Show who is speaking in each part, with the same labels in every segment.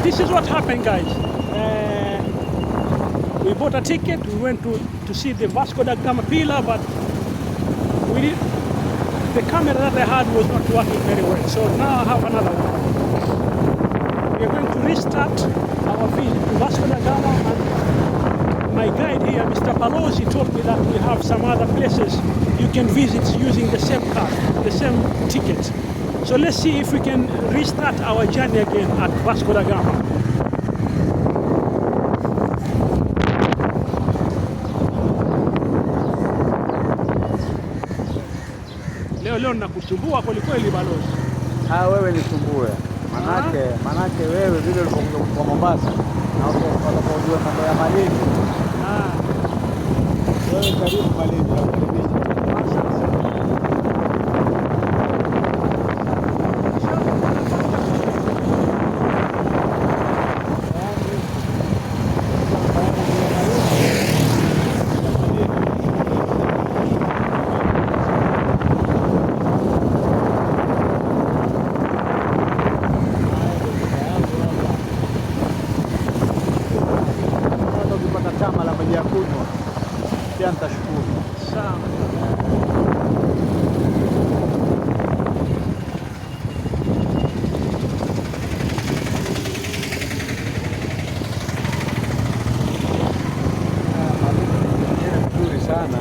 Speaker 1: this is what happened, guys. We bought a ticket. We went to see the Vasco da Gama pillar, but the camera that I had was not working very well. So now I have another one. We are going to restart our visit to Vasco da Gama, and my guide here, Mr. Palosi, told me that we have some other places you can visit using the same card, the same ticket. So let's see if we can restart our journey again at Vasco da Gama. Leo nakusumbua kweli kweli balozi.
Speaker 2: Wewe nisumbue. Manake wewe vile ulipokuja kwa Mombasa na unapojua mambo ya Malindi. Wewe karibu Malindi na nitashukuru
Speaker 1: sana.
Speaker 2: Nzuri sana.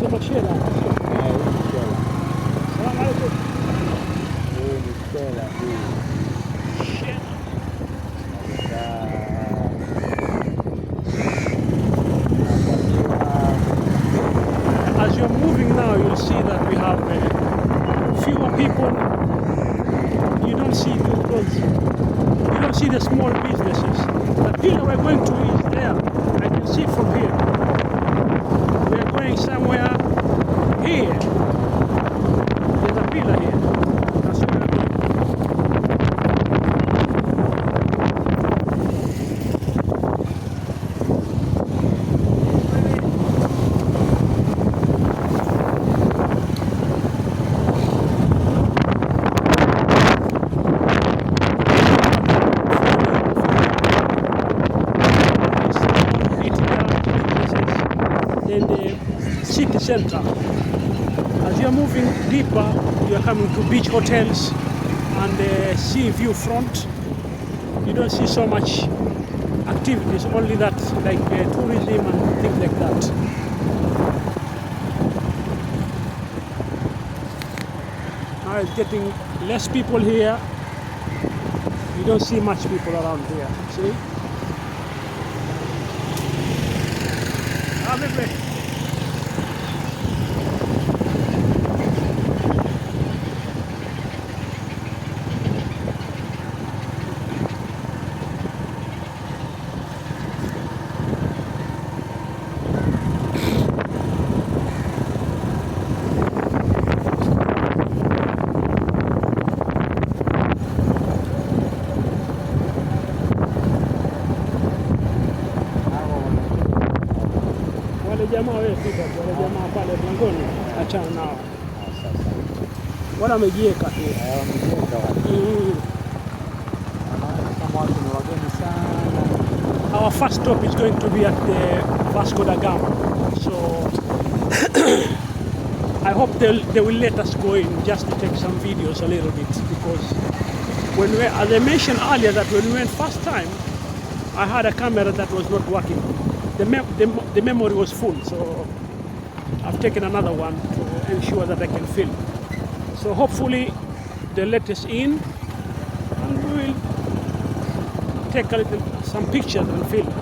Speaker 1: Sema shela. Salamu alaykum. As you're moving now, you'll see that we have fewer people. You don't see you don't see the small businesses. The pillar we're going to is there. I can see from here. We're going somewhere here. There's a pillar here. That's where we're going. In the city center. As you're moving deeper, you're coming to beach hotels and the sea view front. You don't see so much activities, only that like tourism and things like that. Now it's getting less people here. You don't see much people around here. See? Jamaa wewe fika wale jamaa pale mlangoni, achana nao. Wala wamejieka tu.
Speaker 2: Wamejieka wale. Kama watu ni wageni sana.
Speaker 1: Our first stop is going to be at the Vasco da Gama. So I hope they will let us go in just to take some videos a little bit, because as I mentioned earlier that when we went first time, I had a camera that was not working. The memory was full, so I've taken another one to ensure that I can film. So hopefully they'll let us in and we will take some pictures and film.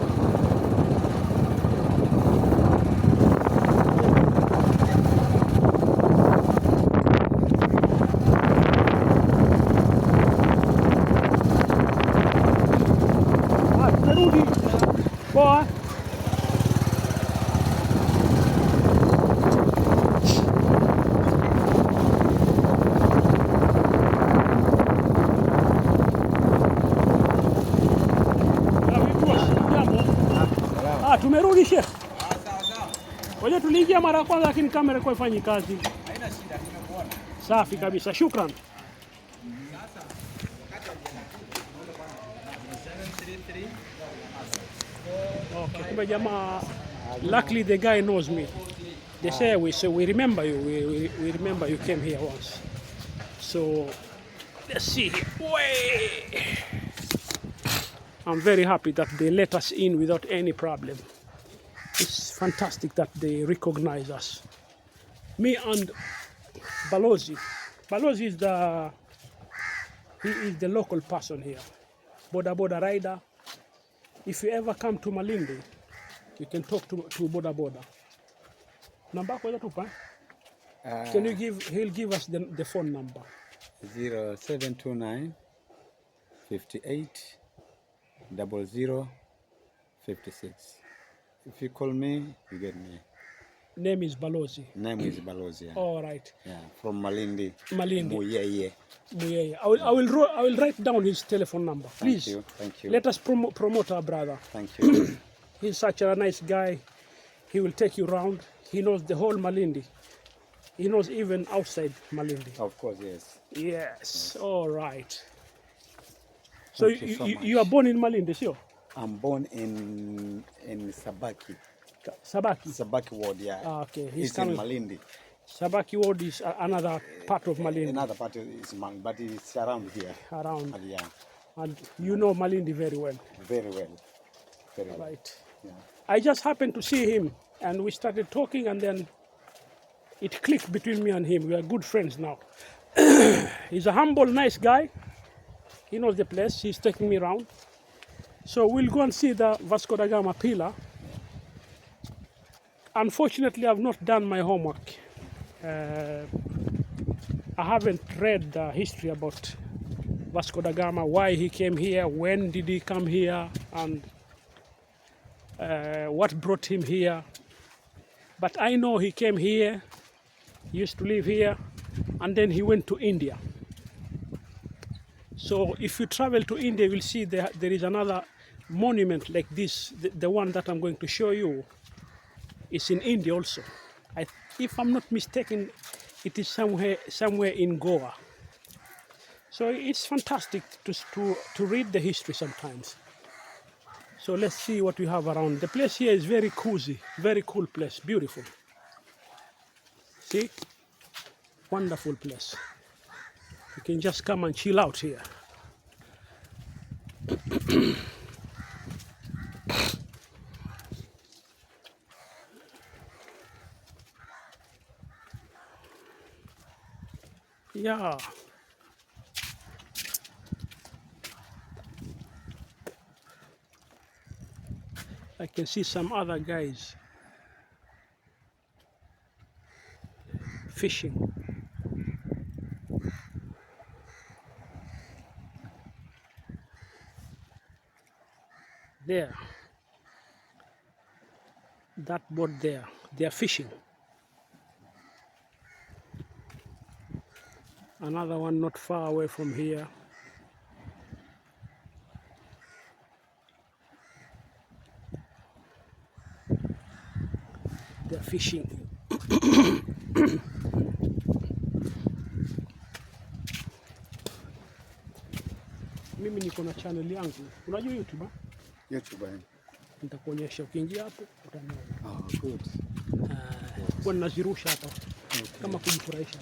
Speaker 1: Boy. Tumerudi Sheikh. Ngoja tuliingia mara ya kwanza lakini kamera ilikuwa ifanyi kazi.
Speaker 3: Haina shida, nimekuona.
Speaker 1: Safi kabisa. Shukran. Okay, kumbe jamaa, luckily the guy knows me. They say we remember you. We remember you came here once. So let's see. Way. I'm very happy that they let us in without any problem. It's fantastic that they recognize us. Me and Balozi. Balozi is the local person here. Boda rider. If you ever come to Malindi, you can talk to Boda. Number kwa tupa? Can you give? He'll give us the phone number.
Speaker 2: 0729 58 00 56. If you call me, you get me.
Speaker 1: Name is Balozi.
Speaker 2: Name is Balozi. Yeah.
Speaker 1: All right.
Speaker 2: Yeah, from Malindi.
Speaker 1: Malindi.
Speaker 2: Muyeye.
Speaker 1: I will write down his telephone number. Please.
Speaker 2: Thank you.
Speaker 1: Let us promote our brother.
Speaker 2: Thank you.
Speaker 1: He's such a nice guy. He will take you around. He knows the whole Malindi. He knows even outside Malindi.
Speaker 2: Of course, yes.
Speaker 1: Yes. All right. So
Speaker 2: you
Speaker 1: are born in Malindi, sure?
Speaker 2: I'm born in Sabaki.
Speaker 1: Sabaki
Speaker 2: ward, yeah.
Speaker 1: Okay.
Speaker 2: He's in Malindi.
Speaker 1: Sabaki ward is another part of Malindi.
Speaker 2: Another part is Malindi, but it's around here.
Speaker 1: Around.
Speaker 2: Yeah.
Speaker 1: And you know Malindi very well.
Speaker 2: Very well. Very well.
Speaker 1: Right.
Speaker 2: Yeah.
Speaker 1: I just happened to see him and we started talking and then it clicked between me and him. We are good friends now. He's a humble, nice guy. He knows the place. He's taking me around. So we'll go and see the Vasco da Gama pillar. Unfortunately, I've not done my homework. I haven't read the history about Vasco da Gama, why he came here, when did he come here, and what brought him here. But I know he came here, he used to live here, and then he went to India. So if you travel to India, you will see there is another monument like this. The one that I'm going to show you is in India also. If I'm not mistaken, it is somewhere in Goa. So it's fantastic to read the history sometimes. So let's see what we have around. The place here is very cozy, very cool place, beautiful. See? Wonderful place. You can just come and chill out here. Yeah. I can see some other guys fishing. There. That boat there. They are fishing. Another one not far away from here. They're fishing. Mimi niko na channel yangu. Unajua YouTube?
Speaker 2: YouTube.
Speaker 1: Nitakuonyesha ukiingia hapo utaniona.
Speaker 2: Oh, good.
Speaker 1: Kwa nazirusha hapa. Kama kujifurahisha.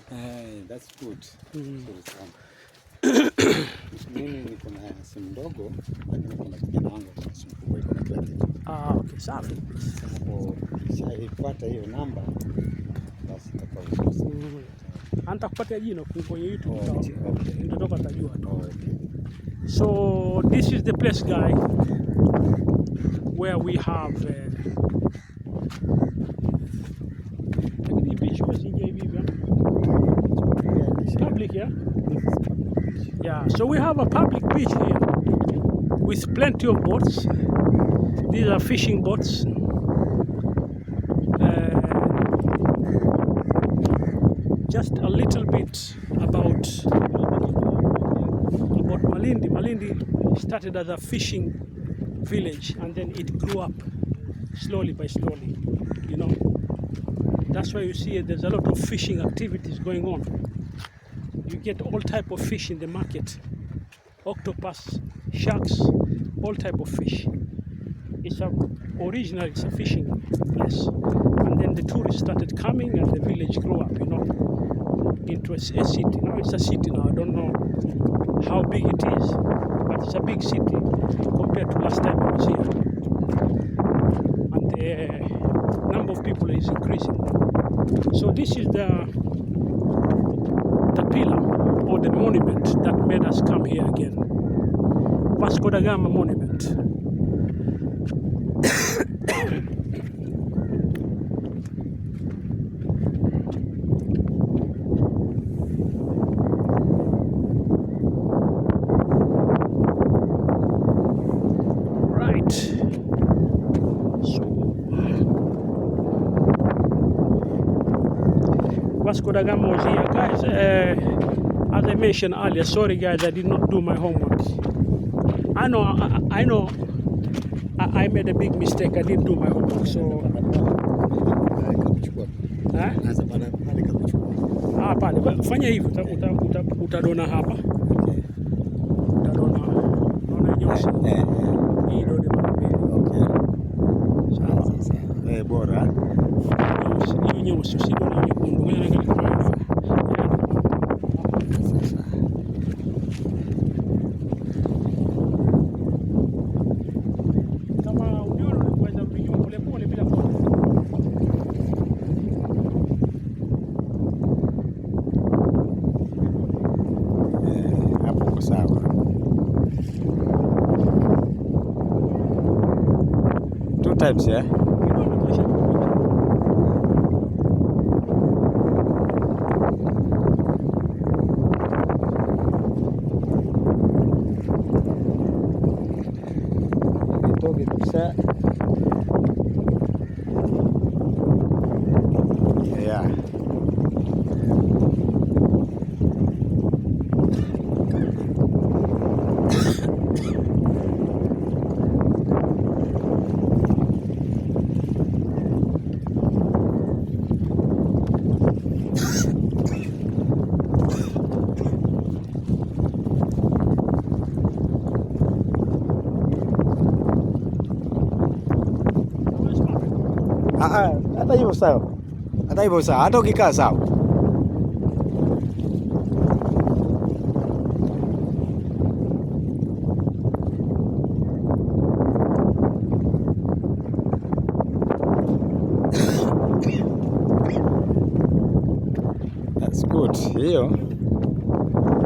Speaker 2: That's good. Good sana. Mimi niko na simu ndogo, lakini kuna kijana wangu ana simu kubwa iko na kila kitu.
Speaker 1: Okay, safi.
Speaker 2: Hapo kishaipata hiyo namba basi itakuwa vizuri.
Speaker 1: Nitakupatia jina kwenye YouTube.
Speaker 2: Okay.
Speaker 1: Ndio utajua tu.
Speaker 2: Okay.
Speaker 1: So this is the place, guy, where we have public, yeah? Yeah, so we have a public beach here with plenty of boats. These are fishing boats. Just a little bit about Malindi. Malindi started as a fishing village and then it grew up slowly by slowly, you know. That's why you see there's a lot of fishing activities going on. You get all type of fish in the market. Octopus, sharks, all type of fish. It's originally it's a fishing place. And then the tourists started coming and the village grew up, into a city. Now it's a city now. I don't know how big it is, but it's a big city compared to last time I was here. And the number of people is increasing. So this is the pillar or the monument that made us come here again. Vasco da Gama monument. Vasco da Gama was here, guys. As I mentioned earlier, sorry guys, I did not do my homework. I know, I made a big mistake. I didn't do my homework, so pale fanya hivyo, utadona hapa, utadona nyeusi hii ndio ni mara mbili. Okay, sawa. Bora nyeusi usidona nyekundu. Kama uniona unaweza mpigia pole pole bila kuona. Hapo kwa sawa. 2 times, yeah? Bisa. Ya. Hata hivyo sawa, hata ukikaa sawa. That's good. Hiyo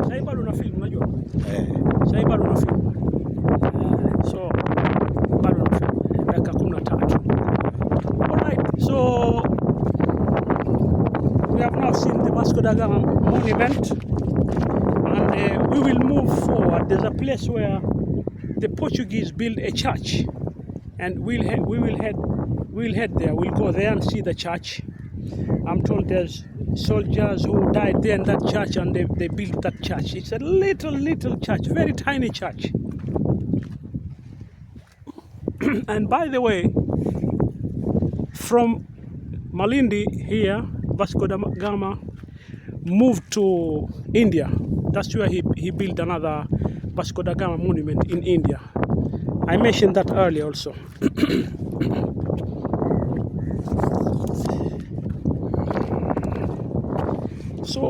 Speaker 1: sasa bado na film, unajua? Sasa bado na film. So bado na film. Dakika 13. So we have now seen the Vasco da Gama monument, and we will move forward. There's a place where the Portuguese built a church, and we'll head there. We'll go there and see the church. I'm told there's soldiers who died there in that church, and they built that church. It's a little church, very tiny church. And by the way, from Malindi here, Vasco da Gama moved to India. That's where he built another Vasco da Gama monument in India. I mentioned that earlier also. So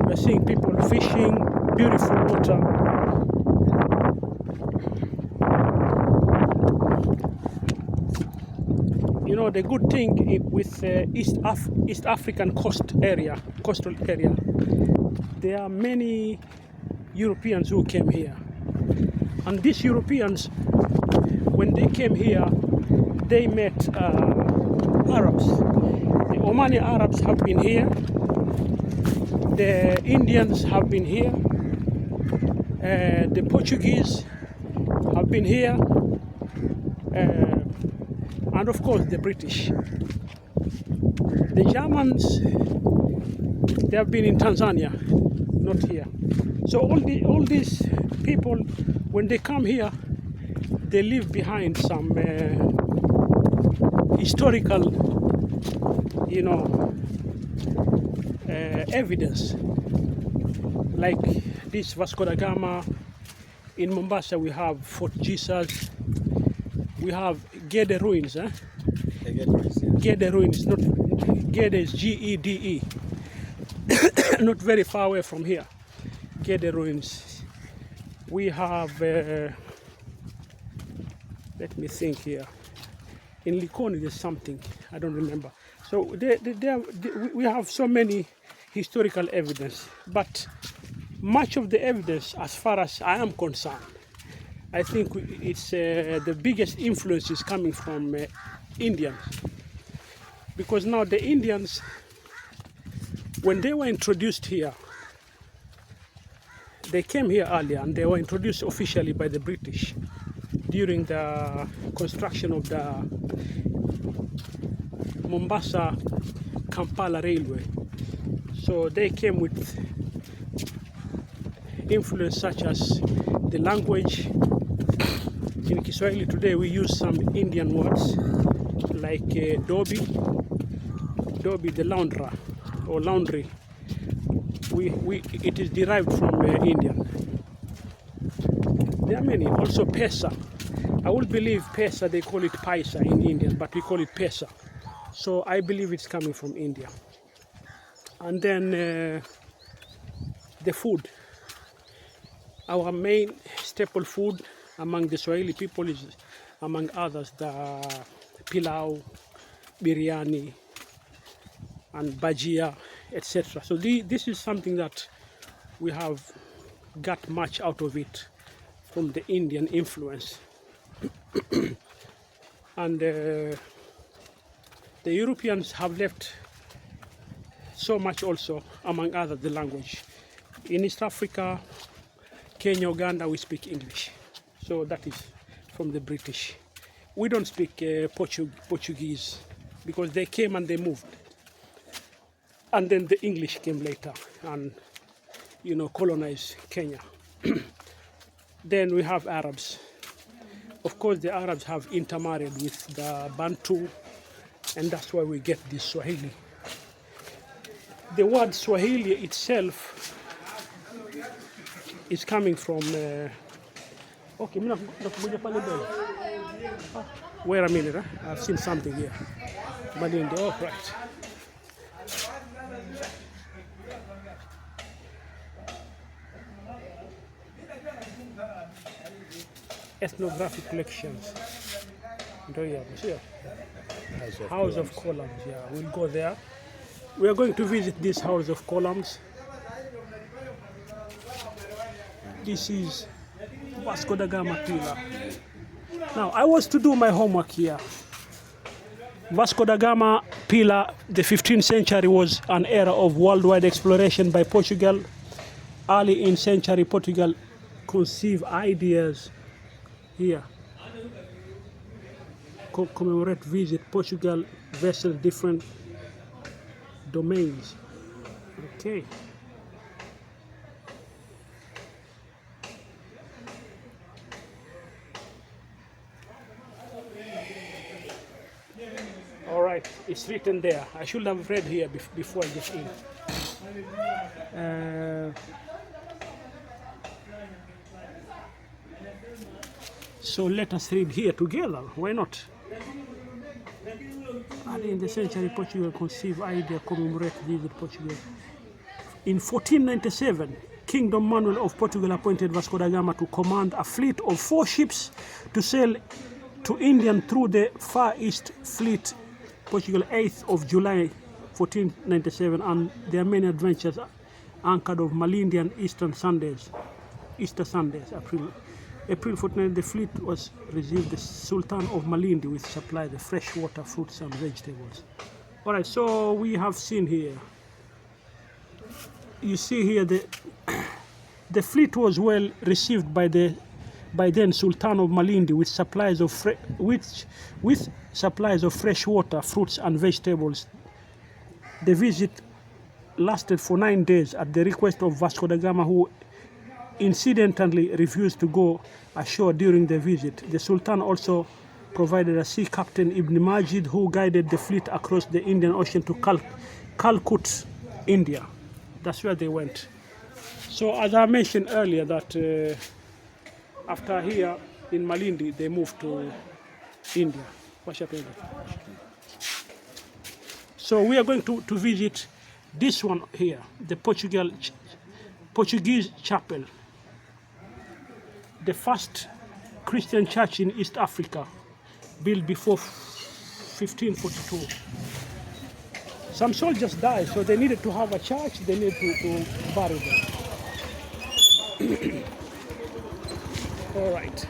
Speaker 1: we're seeing people fishing, beautiful water. The good thing with East African coastal area, there are many Europeans who came here, and these Europeans, when they came here, they met Arabs. The Omani Arabs have been here, the Indians have been here, the Portuguese have been here, and of course the British. The Germans, they have been in Tanzania, not here. So all these people, when they come here, they leave behind some historical, you know, evidence. Like this Vasco da Gama. In Mombasa we have Fort Jesus. We have Gede ruins. Gede ruins, not Gede is Gede. Not very far away from here. Gede ruins. We have, let me think here. In Likoni there's something, I don't remember. So we have so many historical evidence, but much of the evidence, as far as I am concerned, I think it's the biggest influence is coming from Indians. Because now the Indians, when they were introduced here, they came here earlier and they were introduced officially by the British during the construction of the Mombasa-Kampala Railway. So they came with influence such as the language. In Kiswahili today we use some Indian words like dobi, the launderer or laundry. It is derived from Indian. There are many. Also pesa. I would believe pesa, they call it paisa in Indian, but we call it pesa. So I believe it's coming from India. And then the food. Our main staple food among the Swahili people is, among others, the pilau, biryani, and bajia, etc. So this is something that we have got much out of it from the Indian influence. And the Europeans have left so much also, among others, the language. In East Africa, Kenya, Uganda, we speak English. So that is from the British. We don't speak Portuguese because they came and they moved. And then the English came later and, you know, colonized Kenya. Then we have Arabs. Of course, the Arabs have intermarried with the Bantu, and that's why we get this Swahili. The word Swahili itself is coming from okay, wait a minute, I've seen something here. Malindi, oh, right. Ethnographic collections. House of Columns, yeah, we'll go there. We are going to visit this House of Columns. This is Vasco da Gama pillar. Now, I was to do my homework here. Vasco da Gama pillar, the 15th century was an era of worldwide exploration by Portugal. Early in century, Portugal conceived ideas here. Commemorate visit Portugal, vessel different domains. Okay. All right, it's written there. I should have read here before I get in. So let us read here together. Why not? Early in the century, Portugal conceived idea commemorate visit Portugal. In 1497, Kingdom Manuel of Portugal appointed Vasco da Gama to command a fleet of 4 ships to sail to India through the Far East Fleet, Portugal, 8th of July 1497, and there are many adventures anchored of Malindi and Easter Sundays, April 14, the fleet was received the Sultan of Malindi with supply the fresh water, fruits and vegetables. All right, so we have seen here. You see here the fleet was well received by then Sultan of Malindi with supplies of fresh water, fruits and vegetables. The visit lasted for 9 days at the request of Vasco da Gama, who incidentally refused to go ashore during the visit. The Sultan also provided a sea captain, Ibn Majid, who guided the fleet across the Indian Ocean to Calcut, India. That's where they went. So as I mentioned earlier that after here in Malindi, they moved to India. What's happening? So we are going to visit this one here, the Portuguese chapel, the first Christian church in East Africa, built before 1542. Some soldiers died, so they needed to have a church, they needed to bury them. All right.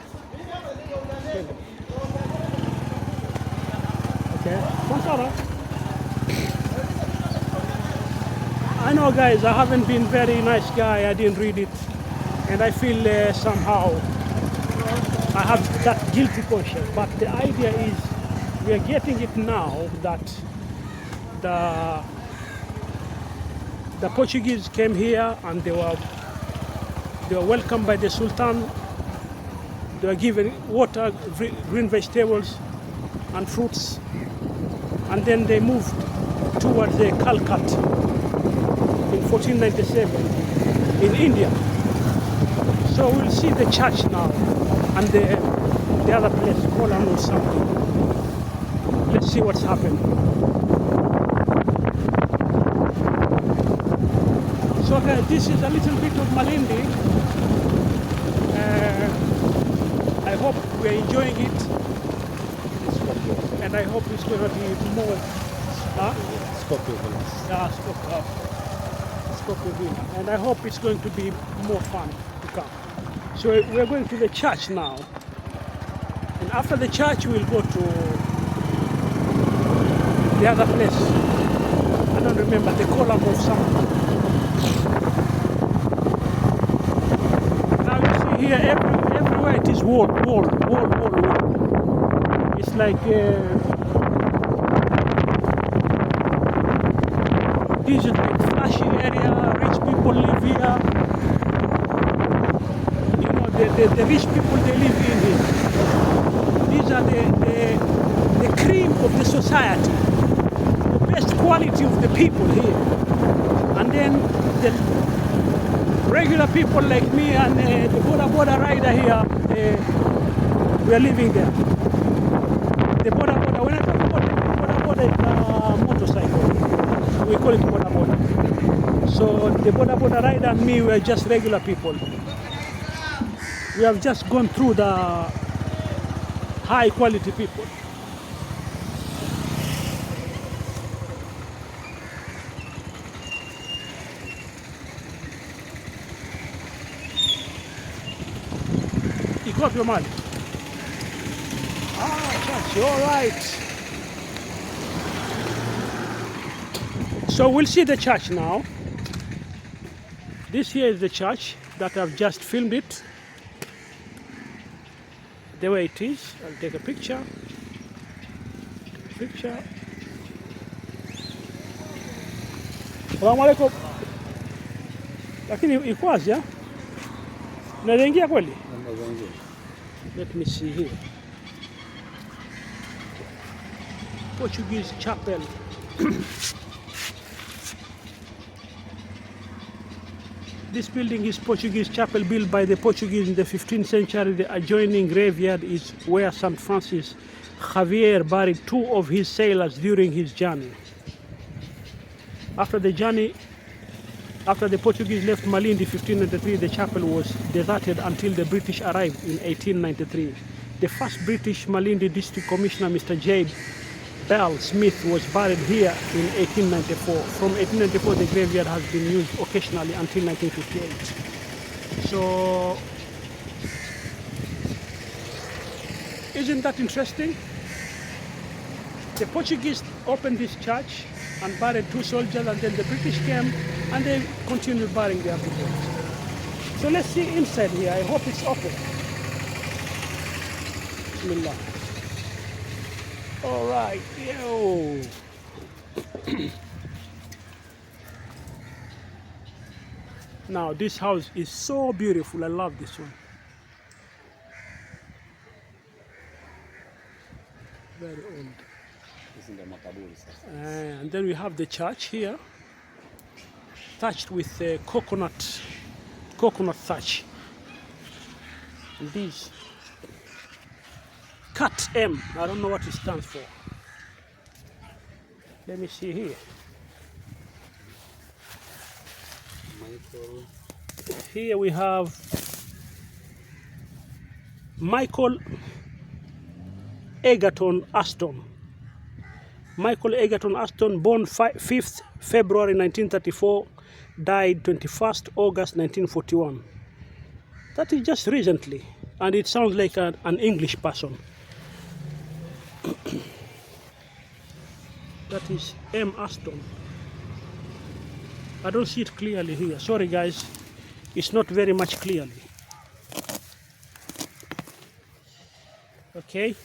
Speaker 1: Okay. I know, guys, I haven't been very nice guy. I didn't read it, and I feel somehow I have that guilty conscience. But the idea is we are getting it now that the Portuguese came here and they were welcomed by the Sultan. They were given water, green vegetables, and fruits, and then they moved towards the Calcutta in 1497 in India. So we'll see the church now and the other place, Kolan or something. Let's see what's happened. So guys, this is a little bit of Malindi. I hope we're enjoying it, and I hope it's going to be more. And I hope it's going to be more fun to come. So we're going to the church now, and after the church we'll go to the other place. I don't remember, the column of something. Now you see here, everywhere it is wall. It's like this is like flashy area, rich people live here. You know, the rich people, they live in here. These are the cream of the society, the best quality of the people here. And then the regular people like me and the border rider here, we are living there. The border, when I talk about the border is motorcycle. We call it border. So the border rider and me, we are just regular people. We have just gone through the high quality people. Iko wapi mali? Church, all right. So we'll see the church now. This here is the church that I've just filmed it. The way it is. I'll take a picture. Salamu alaikum. Lakini iko wazi ya? Unaingia kweli? Let me see here. Portuguese chapel. This building is Portuguese chapel built by the Portuguese in the 15th century. The adjoining graveyard is where St. Francis Xavier buried two of his sailors during his journey. After the Portuguese left Malindi in 1593, the chapel was deserted until the British arrived in 1893. The first British Malindi District Commissioner, Mr. J. Bell Smith, was buried here in 1894. From 1894, the graveyard has been used occasionally until 1958. So, isn't that interesting? The Portuguese opened this church and buried two soldiers, and then the British came and they continued burying their people. So let's see inside here. I hope it's open. Bismillah. All right, yo. Now this house is so beautiful. I love this one. Very old.
Speaker 2: Hizi ndio makaburi sasa.
Speaker 1: And then we have the church here, thatched with coconut thatch. And these cut M. I don't know what it stands for. Let me see here.
Speaker 2: Michael.
Speaker 1: Here we have Michael Egerton Aston. Michael Egerton Aston, born 5th February 1934, died 21st August 1941. That is just recently, and it sounds like an English person. That is M. Aston. I don't see it clearly here. Sorry guys, it's not very much clearly. Okay.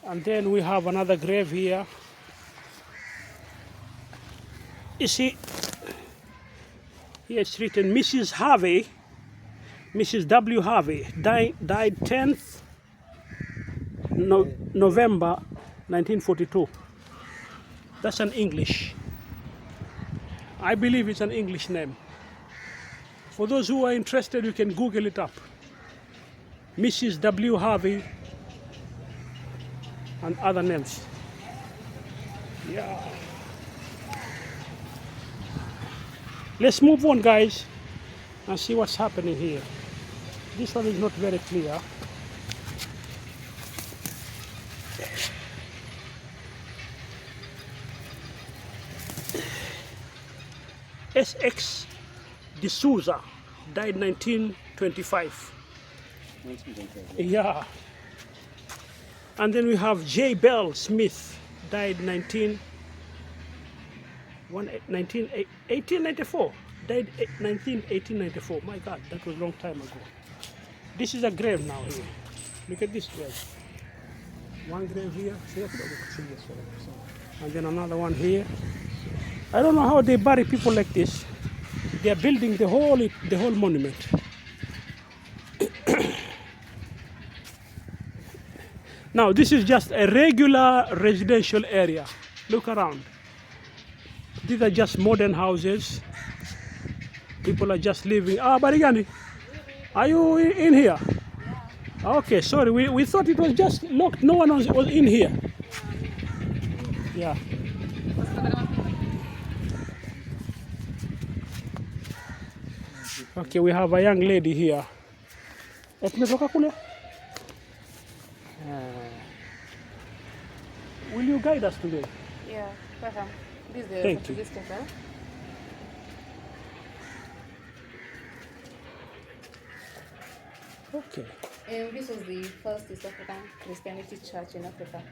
Speaker 1: And then we have another grave here. You see, here it's written Mrs. Harvey, Mrs. W. Harvey, died 10th November 1942. That's an English. I believe it's an English name. For those who are interested, you can Google it up. Mrs. W. Harvey and other names. Yeah. Let's move on, guys, and see what's happening here. This one is not very clear. S.X. D'Souza died 1925. Yeah. And then we have J. Bell Smith, died 1894. Died 1894. My God, that was a long time ago. This is a grave now here. Look at this grave. One grave here. And then another one here. I don't know how they bury people like this. They are building the whole monument. Now this is just a regular residential area. Look around. These are just modern houses. People are just living. Barigani, are you in here? Okay, sorry. We thought it was just locked. No one was in here. Yeah. Okay, we have a young lady here. Will you guide us today?
Speaker 3: Yeah, welcome. This is the
Speaker 1: Thank you.
Speaker 3: Portuguese cathedral.
Speaker 1: Okay.
Speaker 3: And this was the first East African Christianity church in Africa.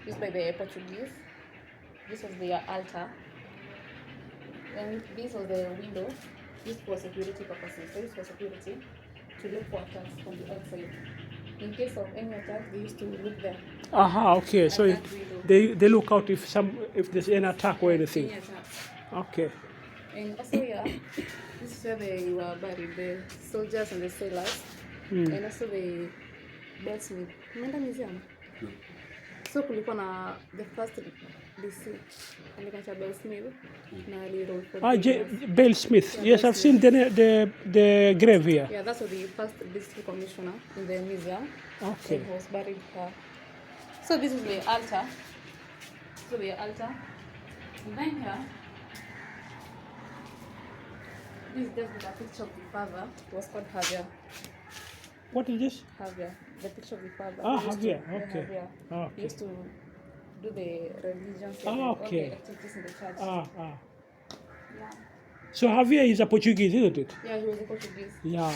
Speaker 3: Used by the Portuguese. This was the altar. And this was the window. Used for security purposes. So used for security to look for attacks from the outside. In case of any attack, they used to look there.
Speaker 1: Aha, okay. So they look out if there's any attack or anything.
Speaker 3: Any attack.
Speaker 1: Okay.
Speaker 3: And also here, this is where they were buried, the soldiers and the sailors. And also the blacksmith. Malindi Museum. So kulikuwa na the first DC alikacha Bell Smith na Little
Speaker 1: Bell Smith.
Speaker 3: Yeah,
Speaker 1: Yes,
Speaker 3: Bell
Speaker 1: I've seen the grave here.
Speaker 3: Yeah, that's the first district commissioner in the museum.
Speaker 1: Okay.
Speaker 3: And he was buried here. So this is the altar. And then here, this is just the picture of the father. It was called Javier.
Speaker 1: What is this?
Speaker 3: Javier, the picture of the father.
Speaker 1: Javier. Okay.
Speaker 3: Javier. He
Speaker 1: Okay.
Speaker 3: used to do the religion and
Speaker 1: Ah,
Speaker 3: all
Speaker 1: okay.
Speaker 3: the activities in the church.
Speaker 1: Yeah.
Speaker 3: Yeah.
Speaker 1: So Javier is a Portuguese, isn't it?
Speaker 3: Yeah, he was a Portuguese.
Speaker 1: Yeah.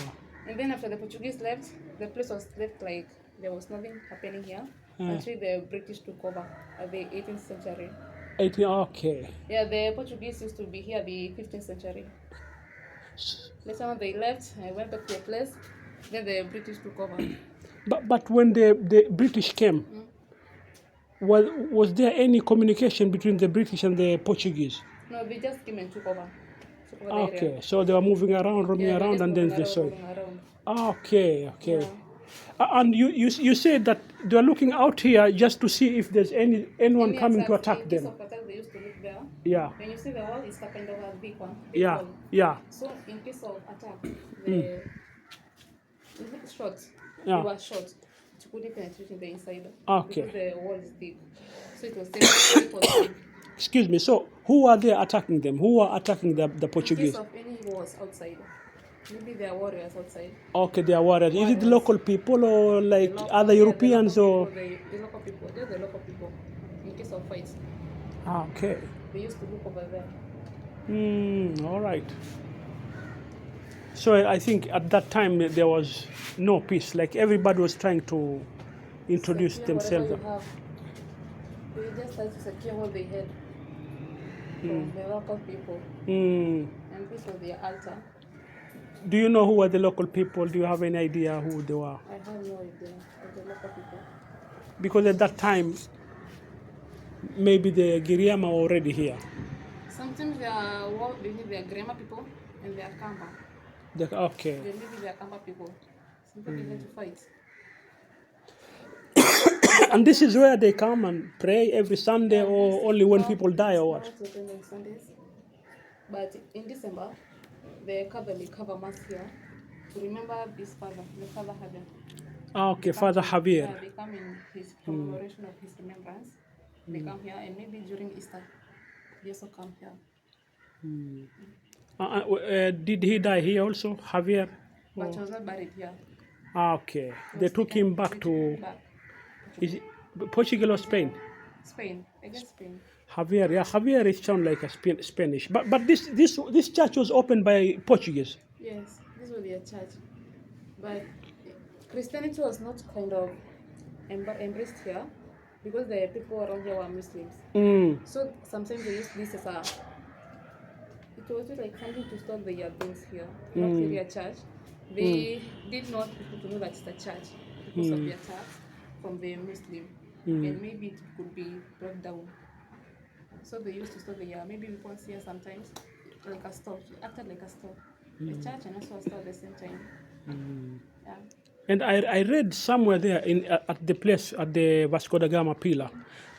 Speaker 3: And then after the Portuguese left, the place was left like there was nothing happening here until the British took over at the 18th century.
Speaker 1: 18. Okay.
Speaker 3: Yeah, the Portuguese used to be here the 15th century. Later on they left and went back to a place. Then the British took over.
Speaker 1: But when the British came, was there any communication between the British and the Portuguese?
Speaker 3: No, they just came and took over.
Speaker 1: Okay, so they were moving around, roaming around, and then they saw it.
Speaker 3: Around.
Speaker 1: Okay.
Speaker 3: Yeah.
Speaker 1: And you said that they're looking out here just to see if there's anyone coming to attack
Speaker 3: in
Speaker 1: them.
Speaker 3: case of attack, they used to look there.
Speaker 1: Yeah.
Speaker 3: When you see the wall, it's a kind of a big one.
Speaker 1: Yeah.
Speaker 3: Wall.
Speaker 1: Yeah.
Speaker 3: So in case of attack, the shot,
Speaker 1: Yeah.
Speaker 3: they were shot to put it penetrating the inside.
Speaker 1: Okay.
Speaker 3: Because the wall is big. So it was safe for them.
Speaker 1: Excuse me. So who are they attacking them? Who are attacking the
Speaker 3: In
Speaker 1: Portuguese?
Speaker 3: case of any wars outside, maybe they are warriors outside.
Speaker 1: Okay, they are warriors. Is it the local people or like
Speaker 3: The
Speaker 1: other Europeans
Speaker 3: the
Speaker 1: or?
Speaker 3: local people, the local people. They're the local people. In case of fights,
Speaker 1: Okay.
Speaker 3: they used to look over there.
Speaker 1: All right. So I think at that time there was no peace. Like everybody was trying to introduce
Speaker 3: Secure
Speaker 1: themselves.
Speaker 3: whatever you have. They just try to secure what they had from the local people. And this was their altar.
Speaker 1: Do you know who were the local people? Do you have any idea who they were?
Speaker 3: I have no idea of the local people.
Speaker 1: Because at that time, maybe the Giriama were already here.
Speaker 3: Sometimes they are Grema people and they are Kamba.
Speaker 1: Okay.
Speaker 3: They maybe they are Kamba people. Sometimes they had to fight.
Speaker 1: And this is where they come and pray every Sunday or only when people die or what?
Speaker 3: Not open on Sundays. But in December, the Catholic have a mass here to remember this father, the Father Javier.
Speaker 1: Okay, Father Javier.
Speaker 3: They come in his commemoration of his remembrance. They come here, and maybe during Easter, they also come here.
Speaker 1: Did he die here also, Javier?
Speaker 3: But he was not buried here.
Speaker 1: Okay. They took him back to is it Portugal or Spain?
Speaker 3: Spain. I guess Spain.
Speaker 1: Javier, yeah, Javier is sound like a Spanish. But this church was opened by Portuguese.
Speaker 3: Yes, this was their church. But Christianity was not kind of embraced here because the people around here were Muslims. So sometimes they used this as it was just like something to stop their things here, not really a church. They did not want people to know that it's a church because of their tax from the Muslim, and maybe it could be brought down. So they used to store the maybe we can see here sometimes like a store. It acted like a store, a church and also a store at the same time. Yeah.
Speaker 1: And I read somewhere there at the place at the Vasco da Gama pillar,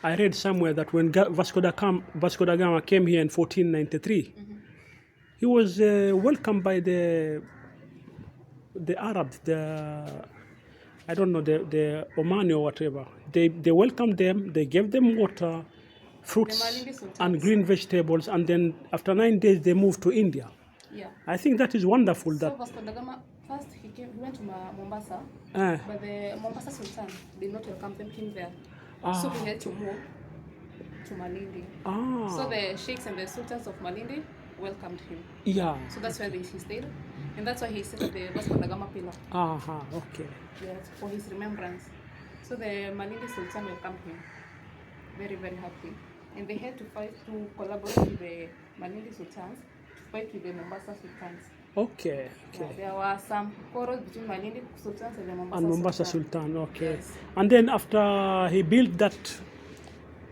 Speaker 1: I read somewhere that when Vasco da Gama came here in 1493, he was welcomed by the Arabs, I don't know, the Omani or whatever. They welcomed them, they gave them water, fruits and green vegetables, and then after 9 days they moved to India.
Speaker 3: Yeah.
Speaker 1: I think that is wonderful.
Speaker 3: So
Speaker 1: That
Speaker 3: Vasco da Gama first he went to Mombasa, but the Mombasa Sultan did not welcome him there. So he had to move to Malindi. So the sheikhs and the sultans of Malindi welcomed him.
Speaker 1: Yeah.
Speaker 3: So that's where he stayed, and that's why he set up the Vasco da Gama pillar.
Speaker 1: Okay.
Speaker 3: Yes, for his remembrance. So the Malindi Sultan welcomed him, very very happy, and they had to fight to collaborate with the Malindi Sultans to fight with the Mombasa Sultans.
Speaker 1: Okay.
Speaker 3: Yeah, there were some quarrels between Malindi Sultans and the
Speaker 1: Mombasa Sultan. Okay.
Speaker 3: Yes.
Speaker 1: And then after he built that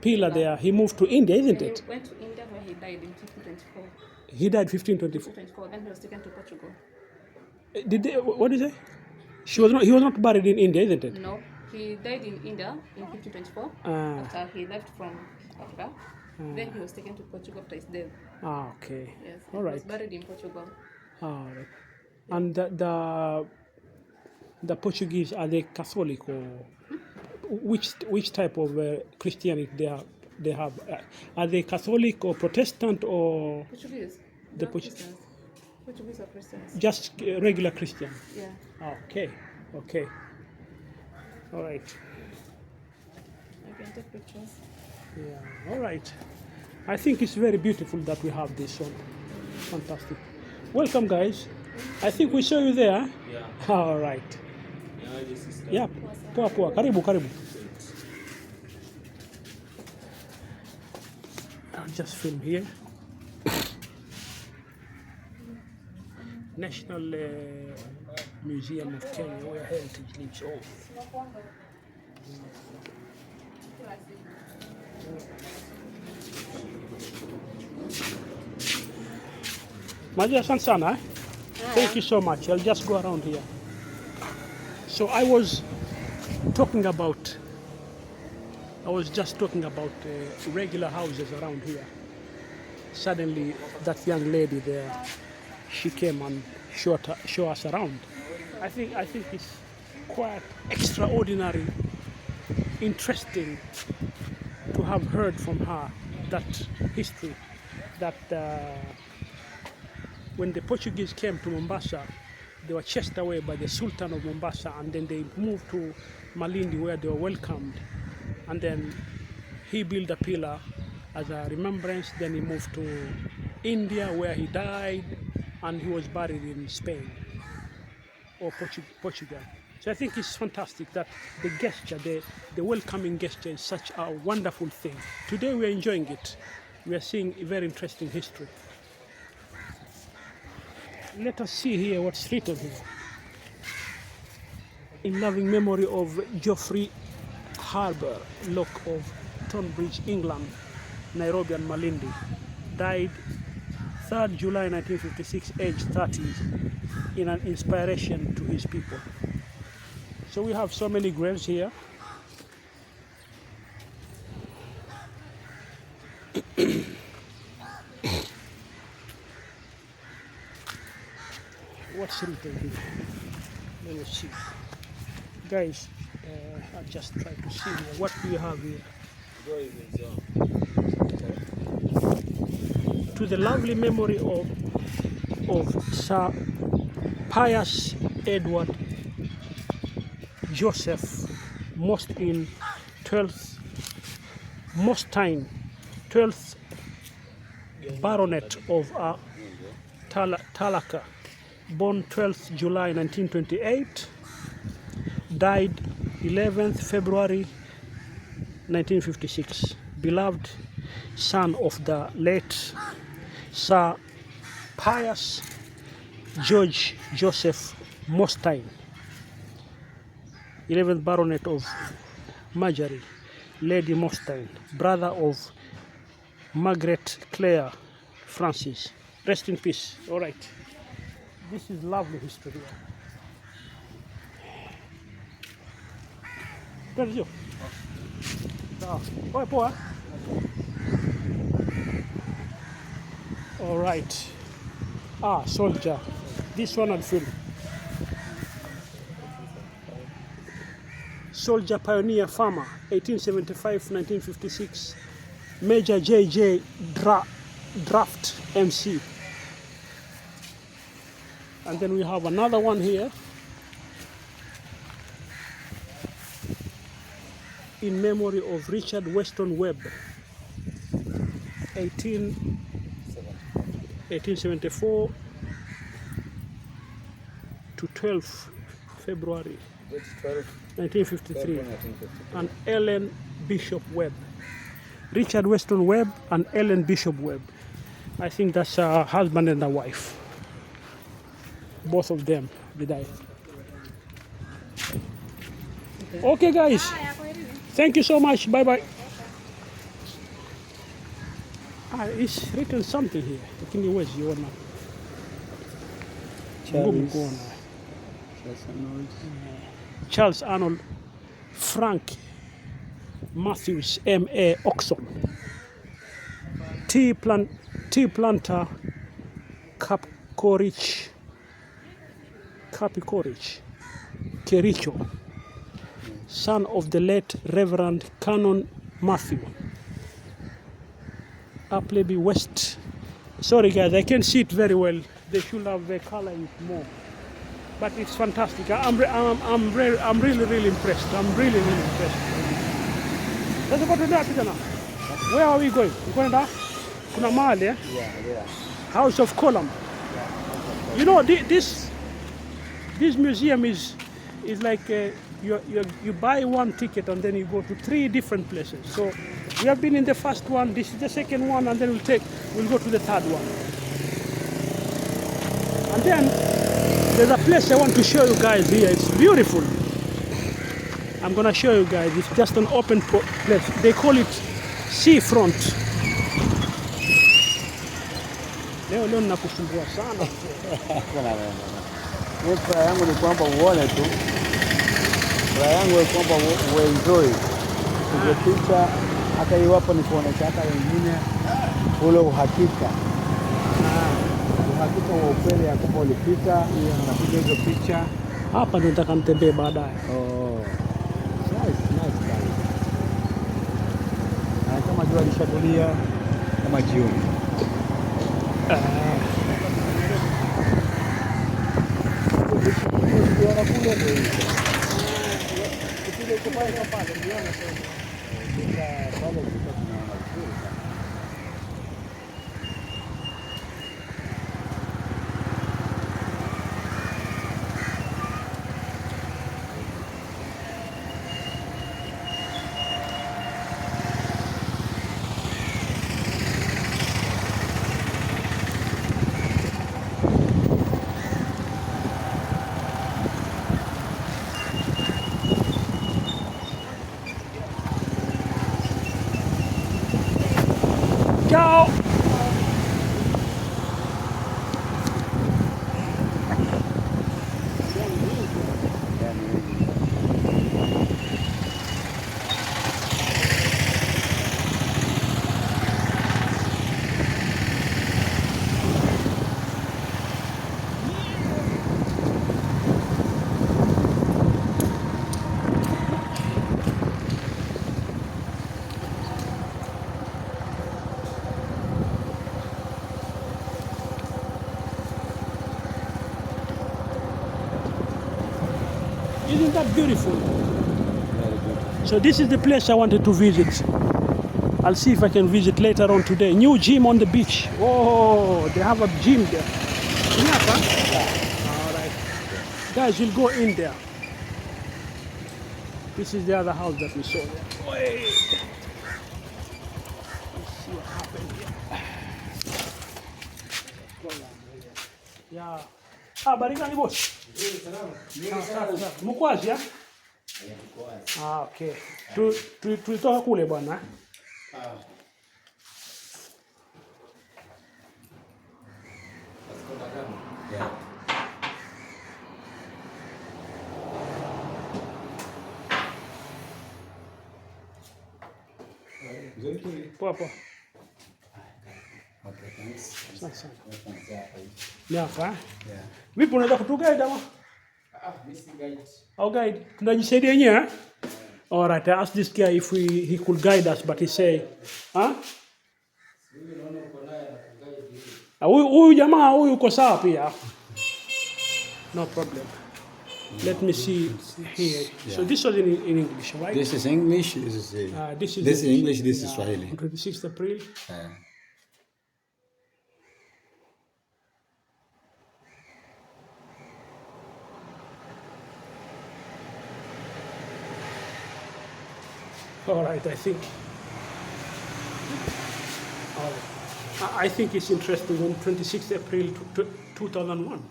Speaker 1: pillar there, he moved to India, isn't it?
Speaker 3: He went to India where he died in 1524.
Speaker 1: He died 1524.
Speaker 3: 1524. Then he was taken to Portugal.
Speaker 1: What did you say? He was not buried in India, isn't it?
Speaker 3: No, he died in India in 1524 after he left from Africa. Then he was taken to Portugal after his death.
Speaker 1: Okay.
Speaker 3: Yes.
Speaker 1: All
Speaker 3: He
Speaker 1: right.
Speaker 3: was buried in Portugal.
Speaker 1: All right. And the Portuguese, are they Catholic or which type of Christianity they have? Are they Catholic or Protestant or
Speaker 3: Portuguese.
Speaker 1: The
Speaker 3: Not Christians. Portuguese are Christians.
Speaker 1: just regular Christian?
Speaker 3: Yeah.
Speaker 1: Okay. All right.
Speaker 3: I can take pictures.
Speaker 1: Yeah. All right. I think it's very beautiful that we have this one. Fantastic. Welcome, guys. I think we saw you there.
Speaker 4: Yeah.
Speaker 1: All right. Yeah. Poa. Karibu. I'll just film here. National Museum of Kenya, where heritage lives on. Maji, asante sana. Thank you so much. I'll just go around here. So I was just talking about regular houses around here. Suddenly, that young lady there, she came and show us around. I think it's quite extraordinary, interesting to have heard from her that history, that when the Portuguese came to Mombasa, they were chased away by the Sultan of Mombasa, and then they moved to Malindi where they were welcomed. And then he built a pillar as a remembrance. Then he moved to India where he died, and he was buried in Spain or Portugal. So I think it's fantastic that the gesture, the welcoming gesture is such a wonderful thing. Today we are enjoying it. We are seeing a very interesting history. Let us see here what's written here. In loving memory of Geoffrey Harbour, Lock of Tonbridge, England, Nairobi and Malindi. Died 3rd July 1956, age 30, in an inspiration to his people. So we have so many graves here. What's written here? Let me see. Guys, I'll just try to see here. What do you have here? To the lovely memory of Sir Pius Edward Joseph Mostyn, 12th Baronet of Talaka, born 12th July 1928, died 11th February 1956, beloved son of the late Sir Pius George Joseph Mostyn, 11th Baronet of Marjorie, Lady Mostyn, brother of Margaret Clare Francis. Rest in peace. All right. This is lovely history here. Where is you? Oh, poor. All right. Soldier. This one I'll film. Soldier, pioneer, farmer, 1875-1956. Major J.J. Draft MC. And then we have another one here. In memory of Richard Weston Webb, 1874 to 12 February 1953, and Ellen Bishop Webb. Richard Weston Webb and Ellen Bishop Webb. I think that's a husband and a wife. Both of them, they died. Okay, guys. Thank you so much. Bye-bye. It's written something here. Lakini huwezi ona. Ngumu kuona. Charles Arnold Frank Matthews M.A. Oxon. Tea planter Capicorich Kericho, son of the late Reverend Canon Matthew Appleby West. Sorry guys, I can't see it very well. They should have colored it more. But it's fantastic. I'm really impressed. I'm really impressed. Let's go to that now. Where are we going? We're going there? Kuna mahali, eh?
Speaker 2: Yeah.
Speaker 1: House of Column. You know, this museum is like you buy one ticket and then you go to 3 different places. So we have been in the first one, this is the second one, and then we'll go to the third one. And then there's a place I want to show you guys here. It's beautiful. I'm gonna show you guys. It's just an open place. They call it seafront. Leo nakusumbua sana.
Speaker 2: Yangu ni kwamba uone tu Furaha yangu ya kwamba uenjoy ile picha, hata iwapo ni kuonesha hata wengine ule uhakika wa ukweli ya kwamba ulipita, unapiga hizo picha.
Speaker 1: Hapa ndio nataka nitembee baadaye.
Speaker 2: Oh. Nice guys. Kama jua lishatulia kama jioni.
Speaker 1: Ciao. Isn't that beautiful?
Speaker 2: Very good.
Speaker 1: So this is the place I wanted to visit. I'll see if I can visit later on today. New gym on the beach. Oh, they have a gym there. Yeah, huh? All right. Guys, we'll go in there. This is the other house that we saw there. Wait. Let's see what happened here. Yeah. Habari gani boss? Mkwazi ya? Okay. Tulitoka kule bwana.
Speaker 2: Vasco da Gama. Yeah.
Speaker 1: Poa poa.
Speaker 2: Okay, thanks.
Speaker 1: Sasa.
Speaker 2: Yeah.
Speaker 1: Ni hapa.
Speaker 2: Yeah.
Speaker 1: Vipi unaweza kutuguide ama?
Speaker 2: This guide.
Speaker 1: Our guide. Tunajisaidia yenyewe. All right, I asked this guy if he could guide us, but he say, huh? Huyu jamaa huyu uko sawa pia. No problem. Let me see here.
Speaker 2: Yeah.
Speaker 1: So this was in English, right?
Speaker 2: This is English. This is
Speaker 1: This is
Speaker 2: English. This is Swahili.
Speaker 1: 26th April. All right, I think. I think it's interesting on 26th April 2001.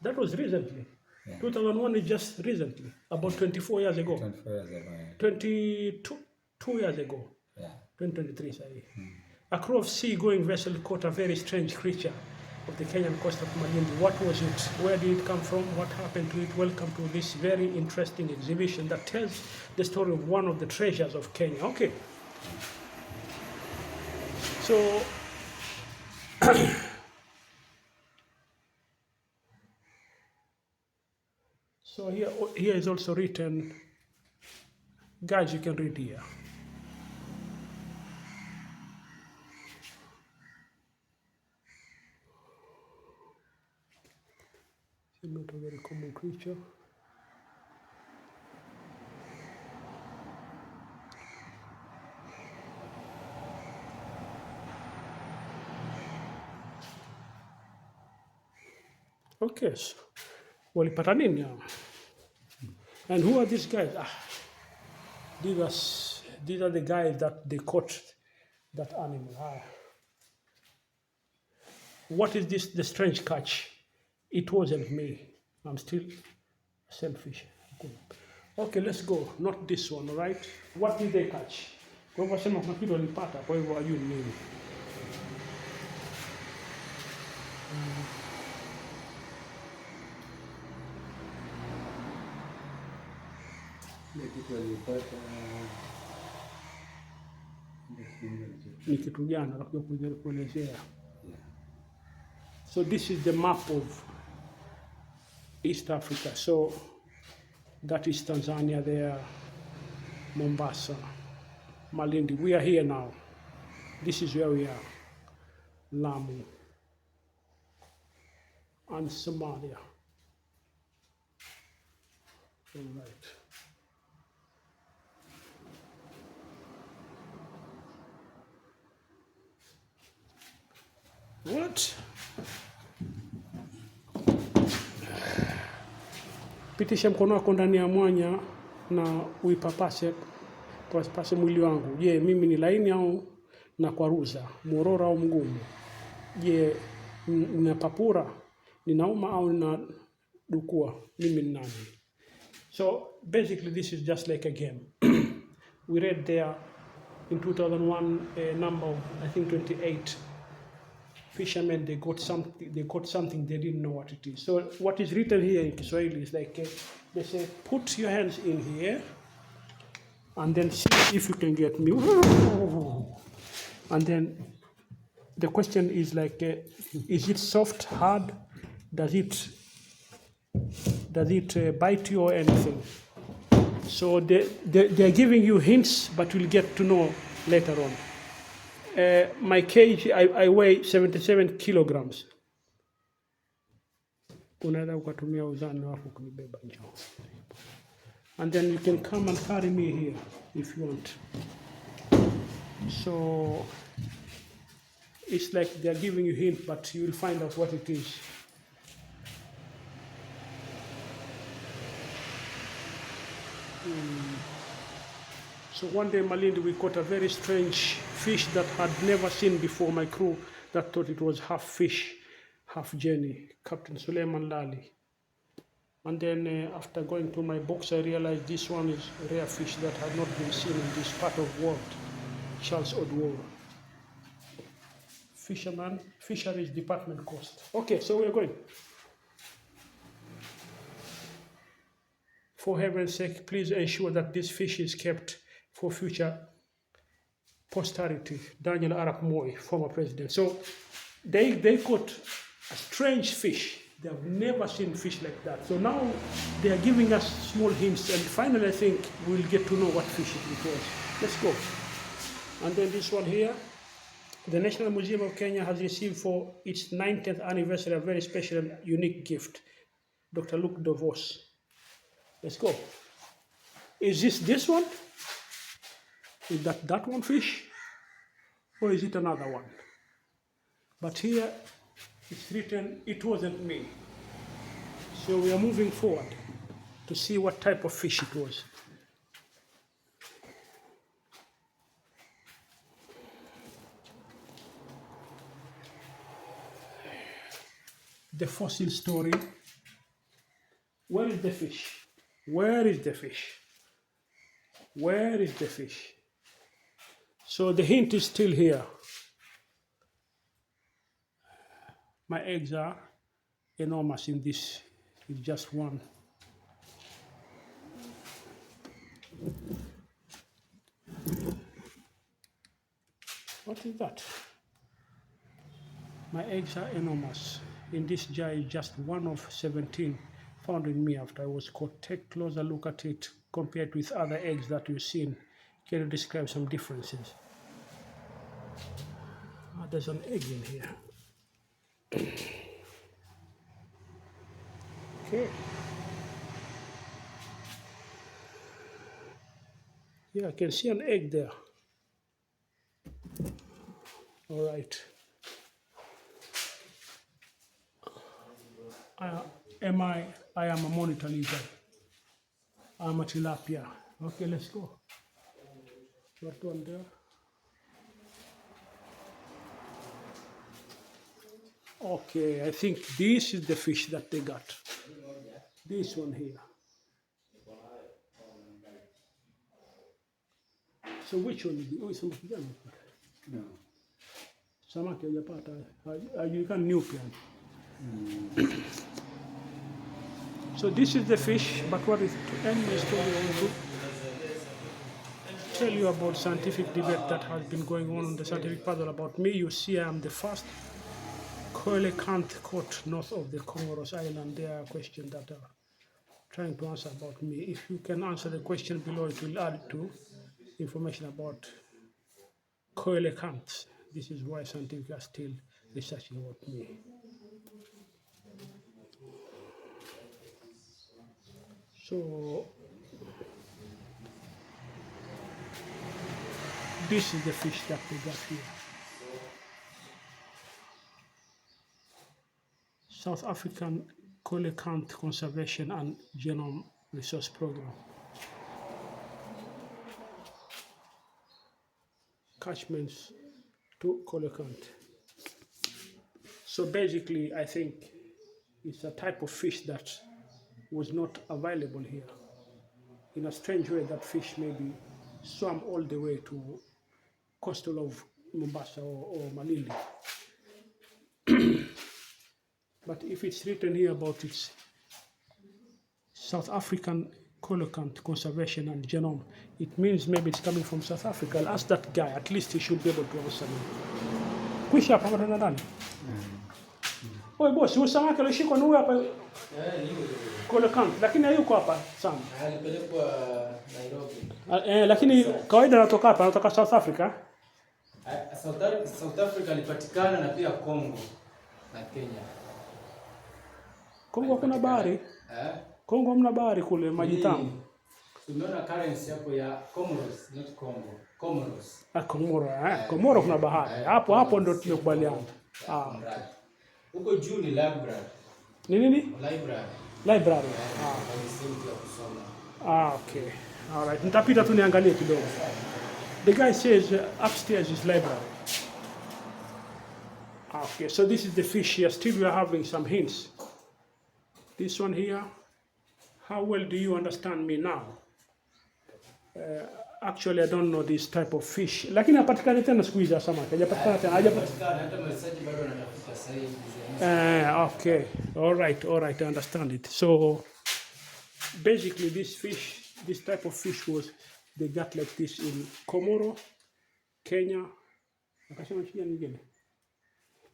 Speaker 1: That was recently.
Speaker 2: Yeah.
Speaker 1: 2001 is just recently, about 24 years ago.
Speaker 2: 24 years ago.
Speaker 1: 22 years ago.
Speaker 2: Yeah.
Speaker 1: 2023, sorry. A crew of sea-going vessel caught a very strange creature of the Kenyan coast of Malindi. What was it? Where did it come from? What happened to it? Welcome to this very interesting exhibition that tells the story of one of the treasures of Kenya. Okay. So, so here is also written, guys, you can read here. Not a very common creature. Okay, so walipata nini hao? And who are these guys? These are the guys that they caught that animal. What is this? The strange catch? It wasn't me. I'm still selfish. Okay, let's go. Not this one, all right? What did they catch? Kwa hivyo sema kuna kitu walipata, kwa hivyo hajui nini. Ni kitu gani nakuja kuelezea. So this is the map of East Africa. So that is Tanzania there, Mombasa, Malindi. We are here now. This is where we are. Lamu and Somalia. All right. What? Pitisha mkono wako ndani ya mwanya na uipapase mwili wangu. Je, mimi ni laini au na kwaruza, morora au mgumu? Je, ninapapura, ninauma au ninadukua? Mimi ni nani? So basically this is just like a game. We read there in 2001 a number of, I think, 28 fishermen. They got something they didn't know what it is. So what is written here in Kiswahili is like they say, put your hands in here and then see if you can get me. And then the question is like, is it soft, hard? Does it bite you or anything? So they're giving you hints, but we'll get to know later on. My cage, I weigh 77 kilograms. Unaweza ukatumia uzani wako kunibeba njoo. And then you can come and carry me here if you want. So it's like they're giving you hint, but you will find out what it is. So one day, Malindi, we caught a very strange fish that had never seen before. My crew that thought it was half fish, half Jenny, Captain Suleiman Lali. And then after going to my books, I realized this one is a rare fish that had not been seen in this part of the world. Charles Odwell. Fisherman, Fisheries Department Coast. Okay, so we're going. For heaven's sake, please ensure that this fish is kept for future posterity. Daniel Arap Moi, former president. So they caught a strange fish. They have never seen fish like that. So now they are giving us small hints, and finally I think we'll get to know what fish it was. Let's go. And then this one here, the National Museum of Kenya has received for its 90th anniversary a very special and unique gift. Dr. Luke DeVos. Let's go. Is this one? Is that one fish? Or is it another one? But here it's written, it wasn't me. So we are moving forward to see what type of fish it was. The fossil story. Where is the fish? Where is the fish? Where is the fish? So the hint is still here. My eggs are enormous in this. It's just one. What is that? My eggs are enormous. In this jar is just one of 17 found in me after I was caught. Take a closer look at it compared with other eggs that you've seen. Can you describe some differences? There's an egg in here. Okay. Yeah, I can see an egg there. All right. I am a monitor lizard. I'm a tilapia. Okay, let's go. What one there? Okay, I think this is the fish that they got. This one here. So which one is it? Oh, it's samaki gani? No. Samaki hajapata. You can new plan. So this is the fish, but what is to end my story also? tell you about scientific debate that has been going on the scientific puzzle about me. You see, I'm the first coelegant court north of the Comoros Island. There are questions that are trying to answer about me. If you can answer the question below, it will add to information about coelegants. This is why scientific are still researching about me. So this is the fish that we got here. South African Coelacanth Conservation and Genome Resource Program. Catchments to coelacanth. So basically, I think it's a type of fish that was not available here. In a strange way, that fish maybe swam all the way to coastal of Mombasa or Malindi. But if it's written here about its South African Coelacanth Conservation and Genome, it means maybe it's coming from South Africa. I'll ask that guy, at least he should be able to answer me. Kuisha hapa kwa nani? Oi boss, huyu samaki alishikwa ni huyu hapa. Coelacanth, lakini hayuko hapa sana.
Speaker 4: Alipelekwa Nairobi.
Speaker 1: Lakini kawaida anatoka hapa, anatoka South Africa.
Speaker 4: South Africa alipatikana na pia Congo na Kenya.
Speaker 1: Kongo kuna bahari? Kongo hamna bahari kule maji tamu.
Speaker 4: Tumeona currency hapo ya Comoros, not Congo. Comoros.
Speaker 1: Komoro kuna bahari. Hapo ndo tumekubaliana.
Speaker 4: Huko juu ni library.
Speaker 1: Ni nini?
Speaker 4: Library.
Speaker 1: Okay. All right. Nitapita tu niangalie kidogo. The guy says upstairs is library. Okay, so this is the fish here. Still we are having some hints. This one here. How well do you understand me now? Actually, I don't know this type of fish. Lakini hapatikani tena siku hizi samaki. Hajapatikana tena.
Speaker 4: Hata message bado anatafuta sasa hivi.
Speaker 1: Okay. All right, I understand it. So basically this type of fish they got like this in Komoro, Kenya. Akasema shia nyingine.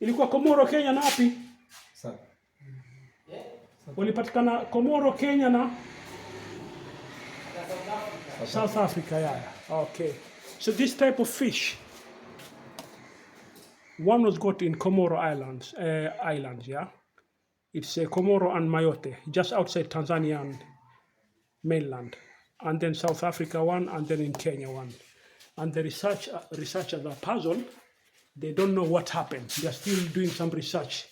Speaker 1: Ilikuwa Komoro, Kenya na wapi? Walipatikana Komoro, Kenya na South Africa, yeah. Okay. So this type of fish, one was got in Komoro Islands, yeah. It's Komoro and Mayotte, just outside Tanzanian mainland. And then South Africa one, and then in Kenya one. And the researchers are puzzled. They don't know what happened. They are still doing some research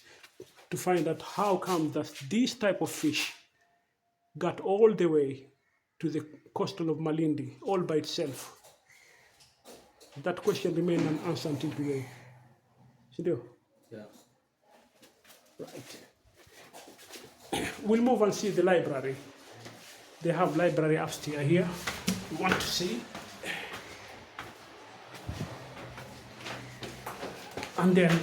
Speaker 1: to find out how come that this type of fish got all the way to the coastal of Malindi all by itself. That question remains unanswered until today. Sidio?
Speaker 4: Yeah.
Speaker 1: Right. We'll move and see the library. They have library upstairs here. You want to see? And then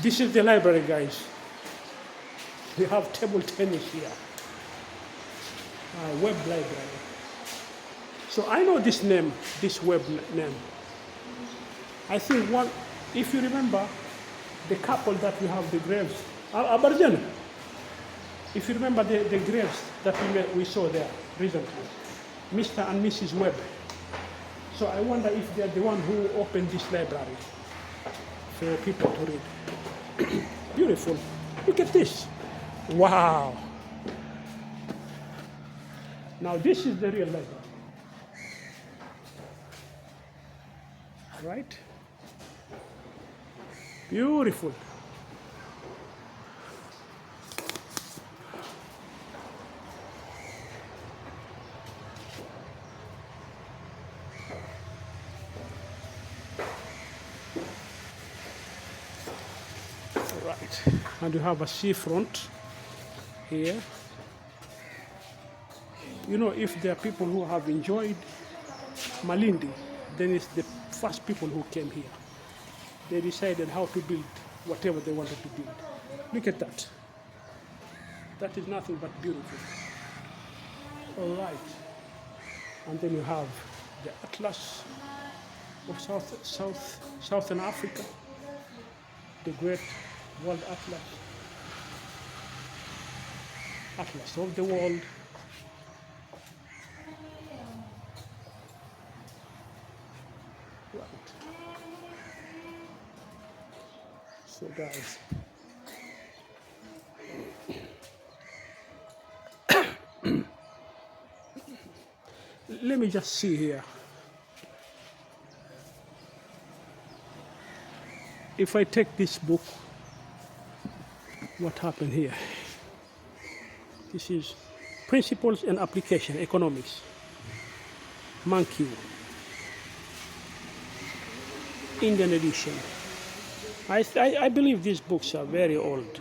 Speaker 1: this is the library, guys. They have table tennis here. Web library. So I know this name, this web name. I think one, if you remember, the couple that we have the graves. Abarjan, if you remember the graves that we saw there recently, Mr. and Mrs. Webb. So I wonder if they are the one who opened this library for people to read. Beautiful. Look at this. Wow. Now this is the real library. Right? Beautiful. Right. And you have a seafront here. You know, if there are people who have enjoyed Malindi, then it's the first people who came here. They decided how to build whatever they wanted to build. Look at that. That is nothing but beautiful. All right. And then you have the Atlas of Southern Africa, the Great World Atlas, Atlas of the world. Right. So guys, let me just see here. If I take this book, what happened here? This is Principles and Application, Economics, Mankiw, Indian edition. I believe these books are very old.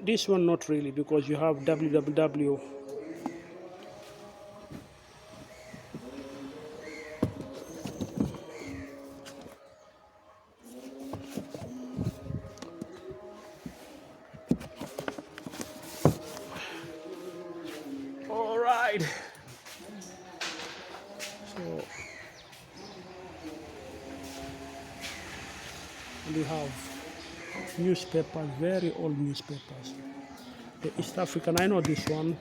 Speaker 1: This one not really, because you have www. All right. So we have newspapers, very old newspapers. The East African, I know this one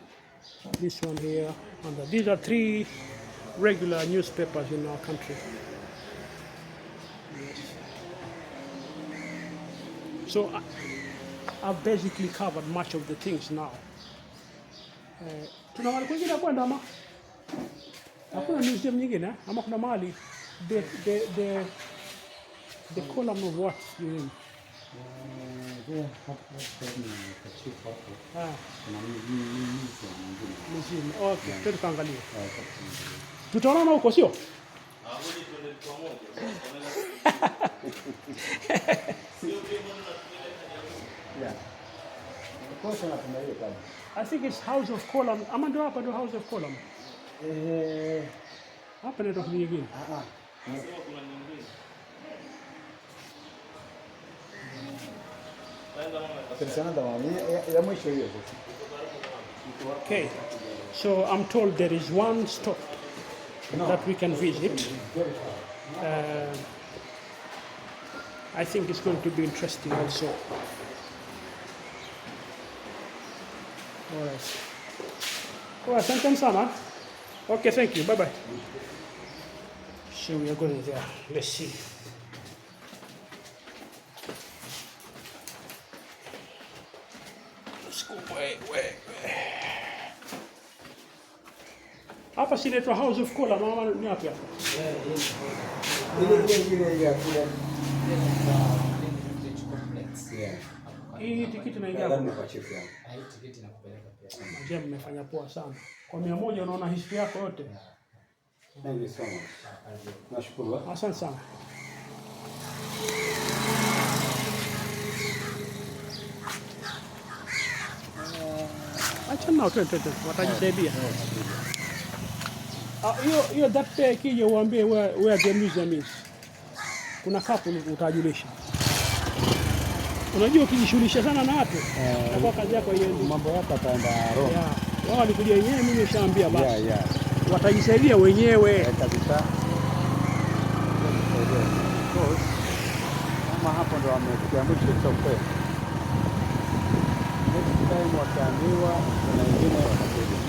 Speaker 1: here, and these are 3 regular newspapers in our country. Yes. So I've basically covered much of the things now. Tuna mahali kwingine kwenda ama? Hakuna museum nyingine ama kuna mahali the column of what you mean? Museum. Okay, twende tukaangalie. Tutaonana huko sio? I think it's House of Column. Ama ndio hapa ndio House of Column. Hapa ndio nyingine. Okay, so I'm told there is one stop that we can visit. I think it's going to be interesting also. All right. Well, asante sana. Okay, thank you. Bye-bye. So we are going there. Let's see. Let's go way. Hapa si inaitwa House of Cola, mama ni wapi hapa? Hii tikiti naingia hapo. Tikiti nakupeleka pia. Je, mmefanya poa sana. Kwa 100 unaona history yako yote.
Speaker 2: Thank you so much. Nashukuru.
Speaker 1: Asante sana. Acha nao twende watajisaidia. Hiyo that kije uambie where the museum is. Kuna kapu utajulisha. Unajua ukijishughulisha sana na watu, kwa kazi yako hiyo
Speaker 2: mambo yako yataenda roho.
Speaker 1: Wao walikuja wenyewe, mimi nishaambia basi. Watajisaidia wenyewe
Speaker 2: kabisa. Kama hapo ndo wamefikia mwisho cha ukweli. Next time wataambiwa na wengine watakuja.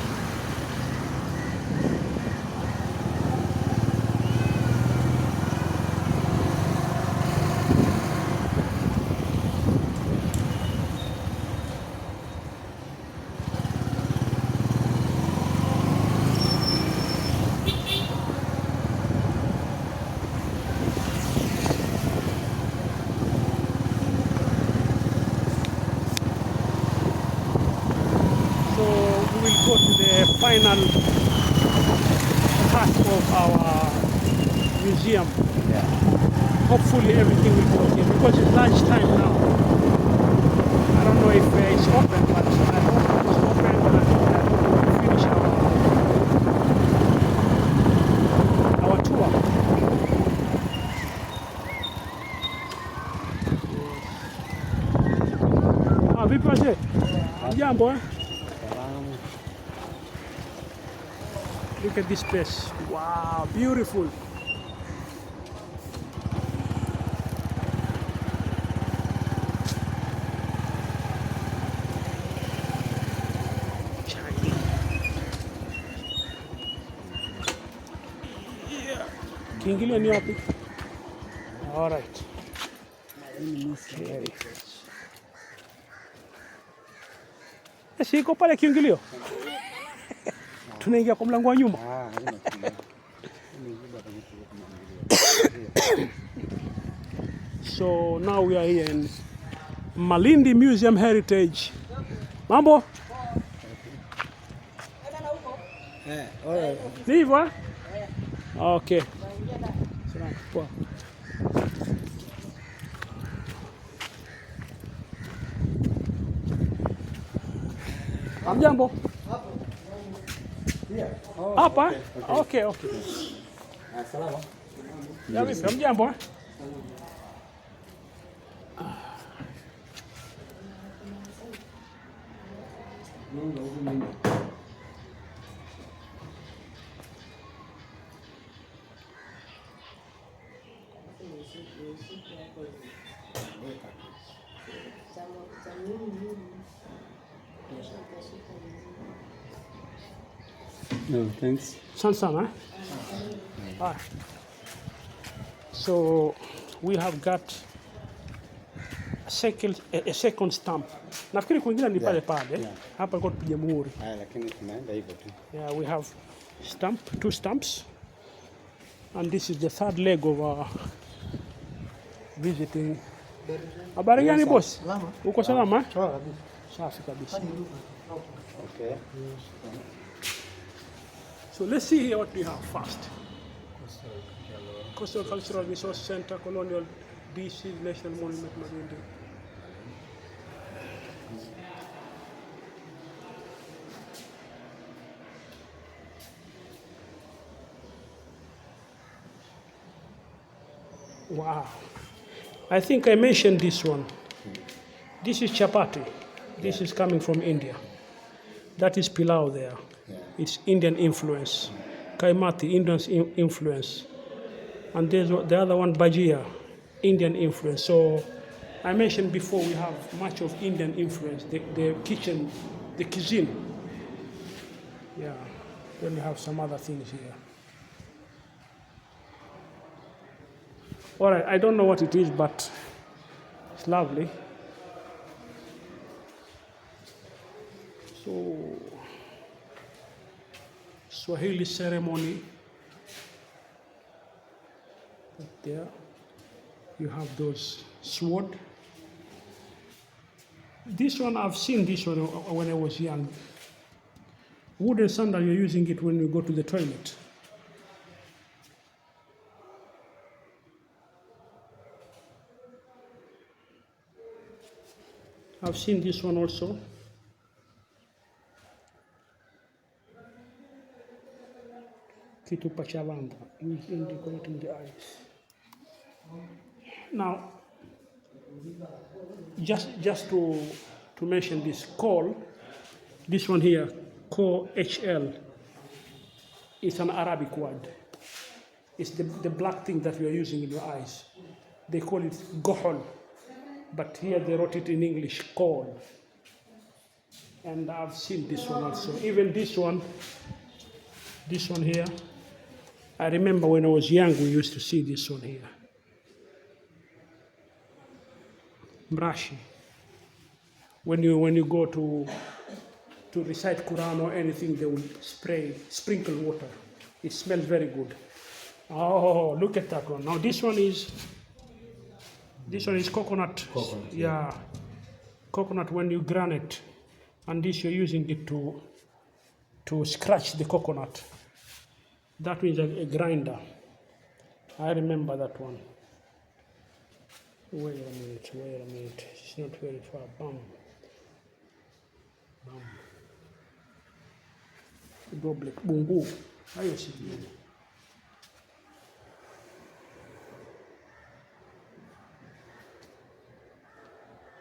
Speaker 1: Go to the final part of our museum. Hopefully everything will go here because it's lunchtime now. I don't know if it's open, but I hope it's open and I hope we finish our tour. Vipi wazee? Jambo Look at this place. Wow, beautiful. Yeah. Kiingilio ni wapi? All right. Okay. Iko pale kiingilio. Tunaingia kwa mlango wa nyuma. So now we are here in Malindi Museum Heritage. Mambo? Ni hivyo? Okay. Poa. Hamjambo? Hapa? Okay, okay.
Speaker 2: Salama.
Speaker 1: Ya vipi? Hamjambo?
Speaker 2: No, thanks.
Speaker 1: Sana, eh? So we have got a second stamp. Nafikiri kwingine ni pale pale. Hapa iko tupige muhuri.
Speaker 2: Lakini tunaenda hivyo tu.
Speaker 1: Yeah, we have two stamps. And this is the third leg of our visiting. Habari gani boss?
Speaker 5: Salama.
Speaker 1: Uko salama?
Speaker 5: Sawa kabisa.
Speaker 1: Safi kabisa.
Speaker 2: Okay.
Speaker 1: So let's see here what we have first. Coastal Cultural Resource Center, Colonial BC National Monument, Malindi. Wow. I think I mentioned this one. This is chapati. This is coming from India. That is pilau there. It's Indian influence. Kaimati, Indian influence. And there's the other one, bhajia, Indian influence. So I mentioned before we have much of Indian influence. The kitchen, the cuisine. Yeah. Then we have some other things here. All right, I don't know what it is, but it's lovely. So, Swahili ceremony. There, you have those sword. This one, I've seen this one when I was young. Wooden sandal, you're using it when you go to the toilet. I've seen this one also. Kitu pachavanda, used in decorating the eyes. Now, just to mention this call, this one here, call HL, it's an Arabic word. It's the black thing that we are using in your eyes. They call it gohol, but here they wrote it in English, call. And I've seen this one also. Even this one here, I remember when I was young, we used to see this one here. Mrashi. When you go to recite Quran or anything, they will sprinkle water. It smells very good. Oh, look at that one. Now this one is coconut.
Speaker 4: Coconut,
Speaker 1: Yeah. Coconut when you grind it. And this you're using it to scratch the coconut. That means a grinder. I remember that one. Wait a minute. It's not very far. Bam. Double bungu. Hayo sijui.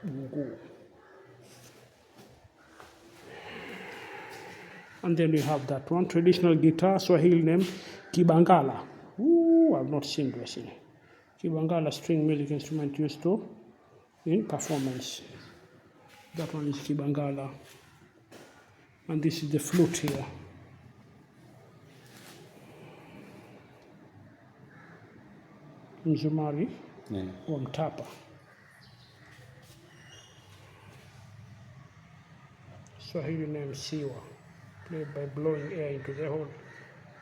Speaker 1: Bungu. And then we have that one traditional guitar, Swahili name Kibangala. Ooh, I've not seen this. Kibangala string music instrument used to in performance. That one is Kibangala. And this is the flute here. Mzumari or Mtapa. Swahili name Siwa, played by blowing air into the hole.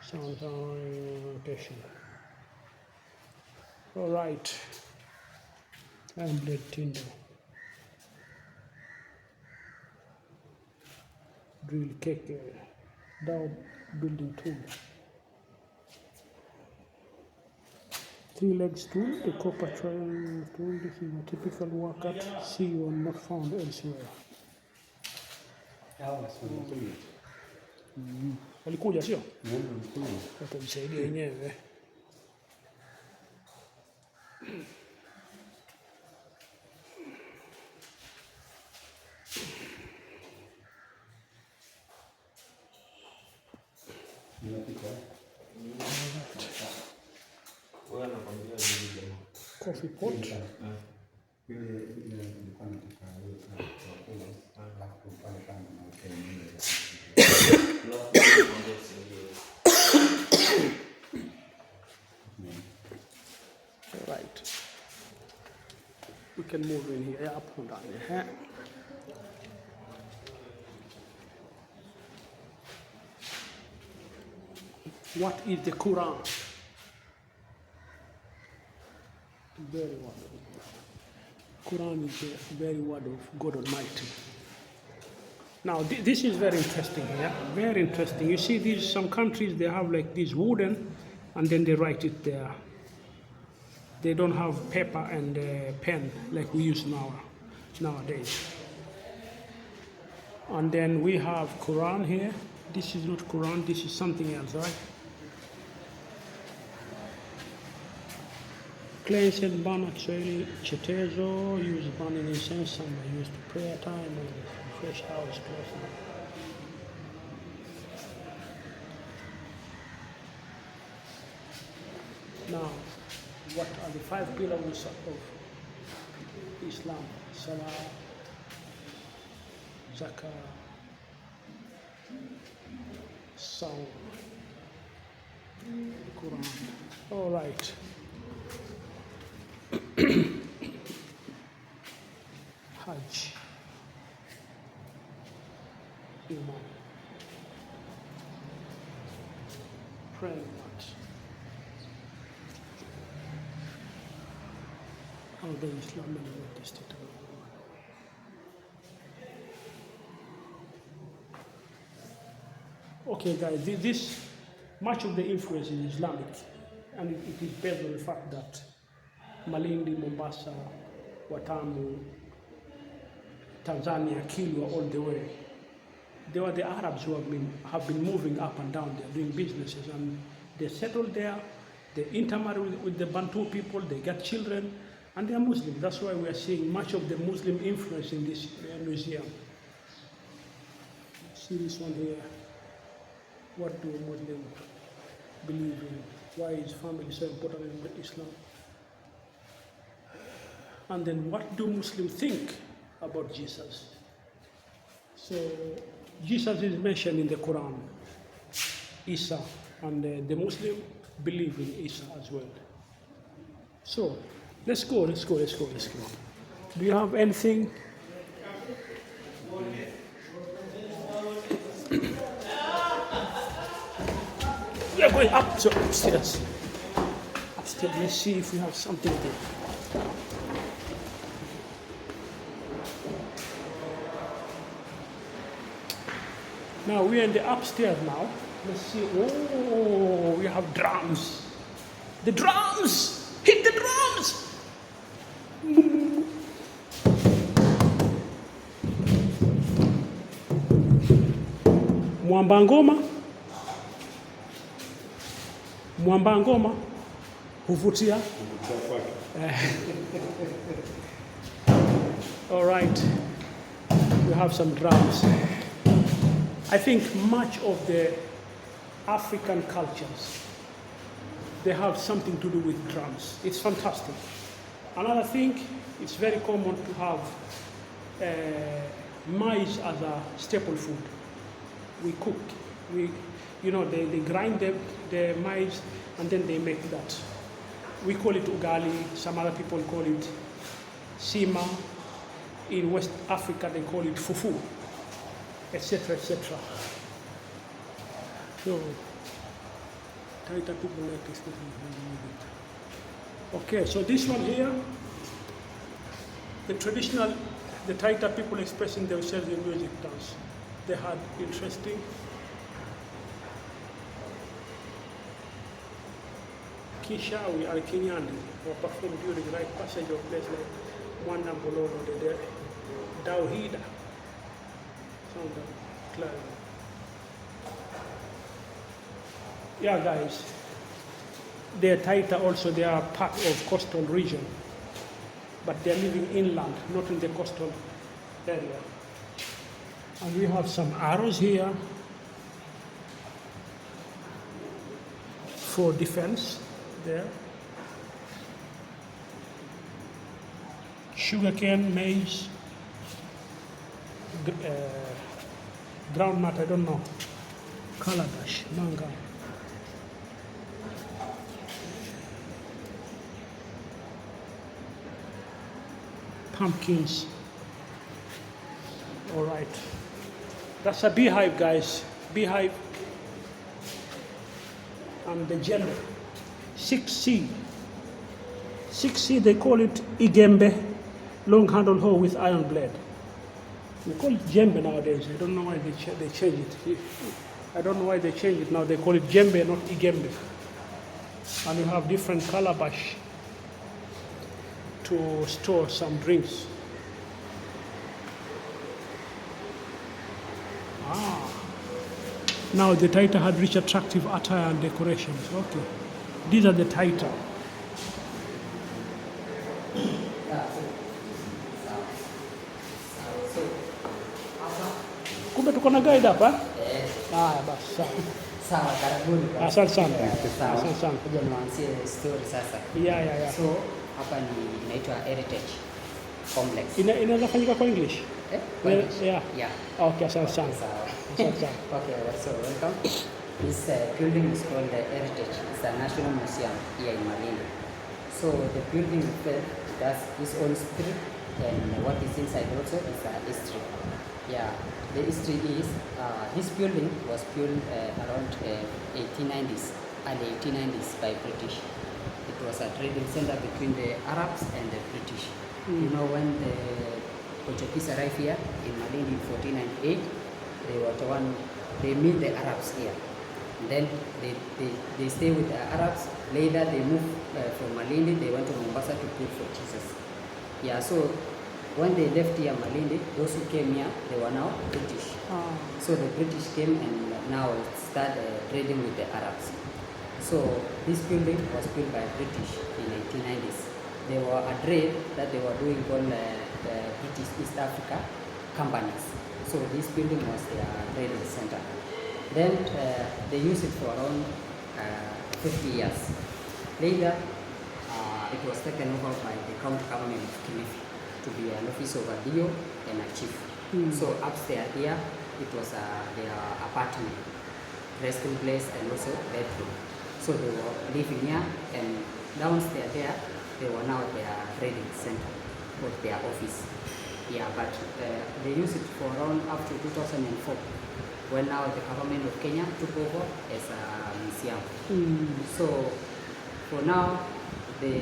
Speaker 1: Sounds ornamentation. All right. I'm Blade Tindo. Drill cake, down building tool. 3 legs tool, the copper triangle tool. This is a typical work at Siwa, not found elsewhere. Walikuja sio? Watajisaidia wenyewe. Coffee pot. Right. We can move in here, up and down here. What is the Quran? Very wonderful. Quran is the very word of God Almighty. Now this is very interesting here. Very interesting. You see, these some countries they have like this wooden, and then they write it there. They don't have paper and pen like we use nowadays. And then we have Quran here. This is not Quran. This is something else, right? Cleanse and burn actually chetezo, use burning incense, some are used to prayer time and fresh house close. Now, what are the 5 pillars of Islam? Salah, Zakah, Saum, Quran. All right. Hajj, Iman, praying what? How the Islam and what is it? Okay, guys, this much of the influence is Islamic, and it is based on the fact that Malindi, Mombasa, Watamu, Tanzania, Kilwa, all the way. They were the Arabs who have been moving up and down there, doing businesses, and they settled there. They intermarry with the Bantu people. They get children, and they are Muslim. That's why we are seeing much of the Muslim influence in this museum. See this one here. What do Muslims believe in? Why is family so important in Islam? And then what do Muslims think about Jesus? So Jesus is mentioned in the Quran, Isa, and the Muslim believe in Isa as well. So let's go. Do you have anything? We are going upstairs. Upstairs, let's see if we have something there. Now we are in the upstairs now. Let's see. Oh, we have drums. The drums! Hit the drums! Mwamba ngoma huvutia. All right. We have some drums. I think much of the African cultures, they have something to do with drums. It's fantastic. Another thing, it's very common to have maize as a staple food. We cook. They grind the maize and then they make that. We call it ugali. Some other people call it sima. In West Africa, they call it fufu, etc., etc. So, Taita people like this. Okay, so this one here, the Taita people expressing themselves in music dance. They had interesting Kishawi al Kenyani were performed during the right passage of place like Mwana Mbolono, the Dawhida. Sound clear. Yeah, guys. They're Taita also, they are part of coastal region, but they're living inland, not in the coastal area. And we have some arrows here for defense there. Sugarcane, maize, groundnut, I don't know, calabash, manga. Pumpkins. All right. That's a beehive, guys. Beehive. And the gender. 6C. 6C, they call it igembe, long handle hoe with iron blade. We call it jembe nowadays. I don't know why they change it. I don't know why they change it now. They call it jembe, not igembe. And you have different calabash to store some drinks. Now the Taita had rich attractive attire and decorations. Okay. These are the Taita. Kumbe tuko na guide hapa? Basi sawa.
Speaker 5: Sawa, karibuni.
Speaker 1: Asante sana.
Speaker 5: Sawa.
Speaker 1: Asante sana.
Speaker 5: Kuja niwaanzie story sasa.
Speaker 1: Yeah.
Speaker 5: So, hapa inaitwa Heritage Complex.
Speaker 1: Inaweza fanyika kwa English?
Speaker 5: Kwa English?
Speaker 1: Yeah. Okay, asante sana.
Speaker 5: Sawa.
Speaker 1: Asante sana.
Speaker 5: Okay, so welcome. This building is called the Heritage. It's a national museum here in Malindi. So the building itself has its own history, and what is inside also is a history. Yeah, the history is this building was built around 1890s, early 1890s by British. It was a trading center between the Arabs and the British. You know, when the Portuguese arrived here in Malindi in 1498, they were the one, they meet the Arabs here. And then they stay with the Arabs. Later they moved from Malindi, they went to Mombasa to put for Jesus. Yeah, so when they left here Malindi, those who came here, they were now British. So the British came and now started trading with the Arabs. So this building was built by British in 1890s. They were a trade that they were doing called British East Africa companies. So this building was their trading center. Then they used it for around 50 years. Later, it was taken over by the county government of Kilifi to be an office of a DO and a chief. So upstairs here, it was their apartment, resting place, and also bedroom. So they were living here, and downstairs there, they were now their trading center or their office. Yeah, but they used it for around up to 2004, when now the government of Kenya took over as a museum. So for now, the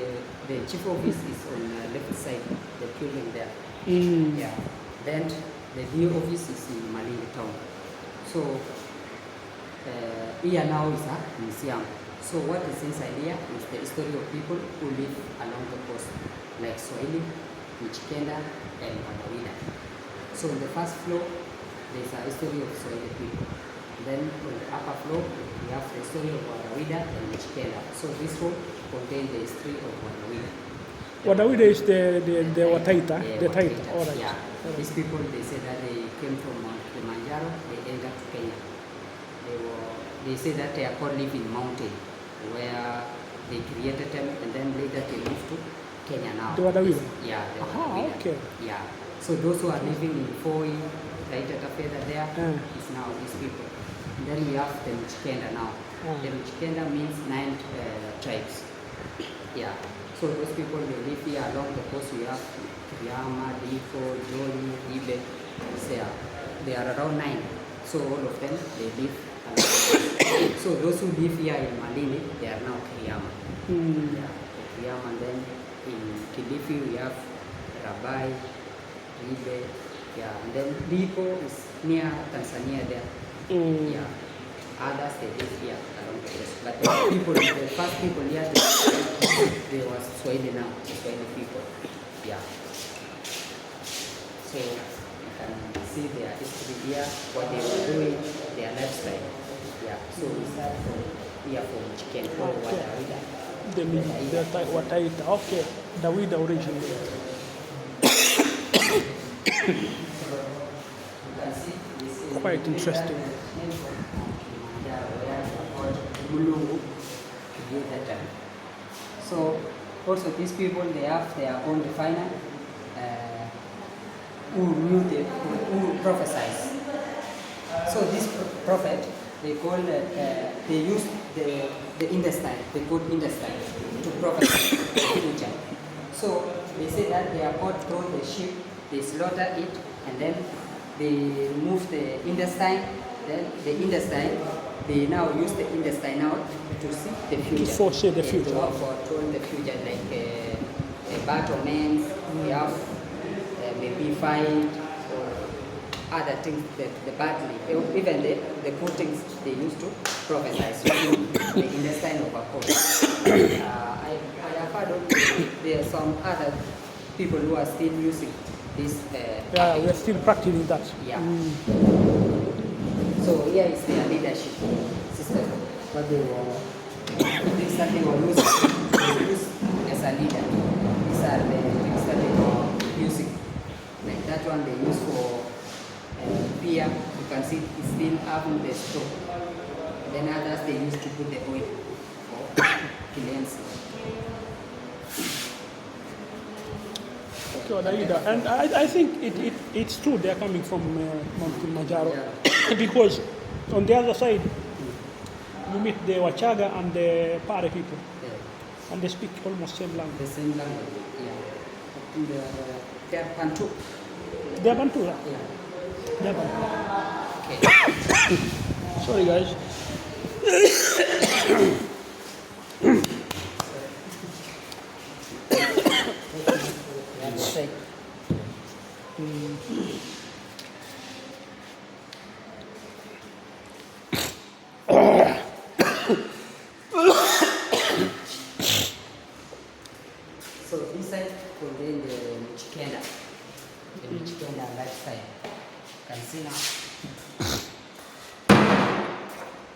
Speaker 5: chief office is on the left side, the building there. Yeah. Then the DO office is in Malindi town. So here now is a museum. So what is inside here is the history of people who live along the coast, like Swahili, Michikenda, and Wadawida. So on the first floor, there is a history of Swahili people. Then on the upper floor, we have the history of Wadawida and Michikenda. So this room contains the history of Wadawida.
Speaker 1: Wadawida is the Wataita,
Speaker 5: Yeah,
Speaker 1: the Taita.
Speaker 5: Wataitas,
Speaker 1: All right.
Speaker 5: Yeah. These people, they say that they came from Mount Kilimanjaro, they ended up to Kenya. They say that they are called living mountain, where they created them, and then later they moved to Kenya now.
Speaker 1: The Wadawida?
Speaker 5: Yeah, the
Speaker 1: Aha,
Speaker 5: Wadawida.
Speaker 1: okay.
Speaker 5: Yeah. So those who are living in Foi, Taita Tafeda there,
Speaker 1: Mm.
Speaker 5: is now these people. And then we have the Michikenda now. The Michikenda means 9 tribes. Yeah. So those people, they live here along the coast. We have Kiriama, Difo, Joli, Ibe. They are around 9. So all of them, they live along the coast. So those who live here in Malindi, they are now Kiriama. Yeah, Kiriama. And then in Kilifi, we have Rabai, Ibe. Yeah, and then Difo is near Tanzania there. Yeah. Others, they live here along the coast. But the people, the first people here, they were Swahili now, the Swahili people. Yeah. So you can see their history here, what they were doing, their lifestyle. Yeah. So we start from here from Chicken or Wadawida.
Speaker 1: The Wataita. Okay. Dawida originally. Quite interesting.
Speaker 5: So also these people, they have their own diviner who prophesies. So this prophet, they call they use the intestine, they put intestine to prophesy the future. So they say that they are caught through the sheep, they slaughter it, and then they remove the intestine. Then the intestine, they now use the intestine out to see the future.
Speaker 1: To foresee the future.
Speaker 5: To foretold the future, like a battlements, we have maybe fight or other things, the battle, even the good things they used to prophesy using the intestine of a horse. I have heard of there are some other people who are still using this.
Speaker 1: Yeah, we are still practicing that.
Speaker 5: Yeah. So here is their leadership system. What they things that they were using as a leader. These are the things that they were using. Like that one they use for beer. You can see it's still having the straw. Then others they used to put the oil for cleansing.
Speaker 1: And I think it's true they're coming from Mount Kilimanjaro because on the other side you meet the Wachaga and the Pare people, and they speak almost same language.
Speaker 5: The same language, yeah. They are Bantu.
Speaker 1: They're Bantu, yeah. They're Bantu.
Speaker 5: Okay.
Speaker 1: Sorry guys.
Speaker 5: That's right. So this side contains the Michikenda. The Michikenda lifestyle. You can see now.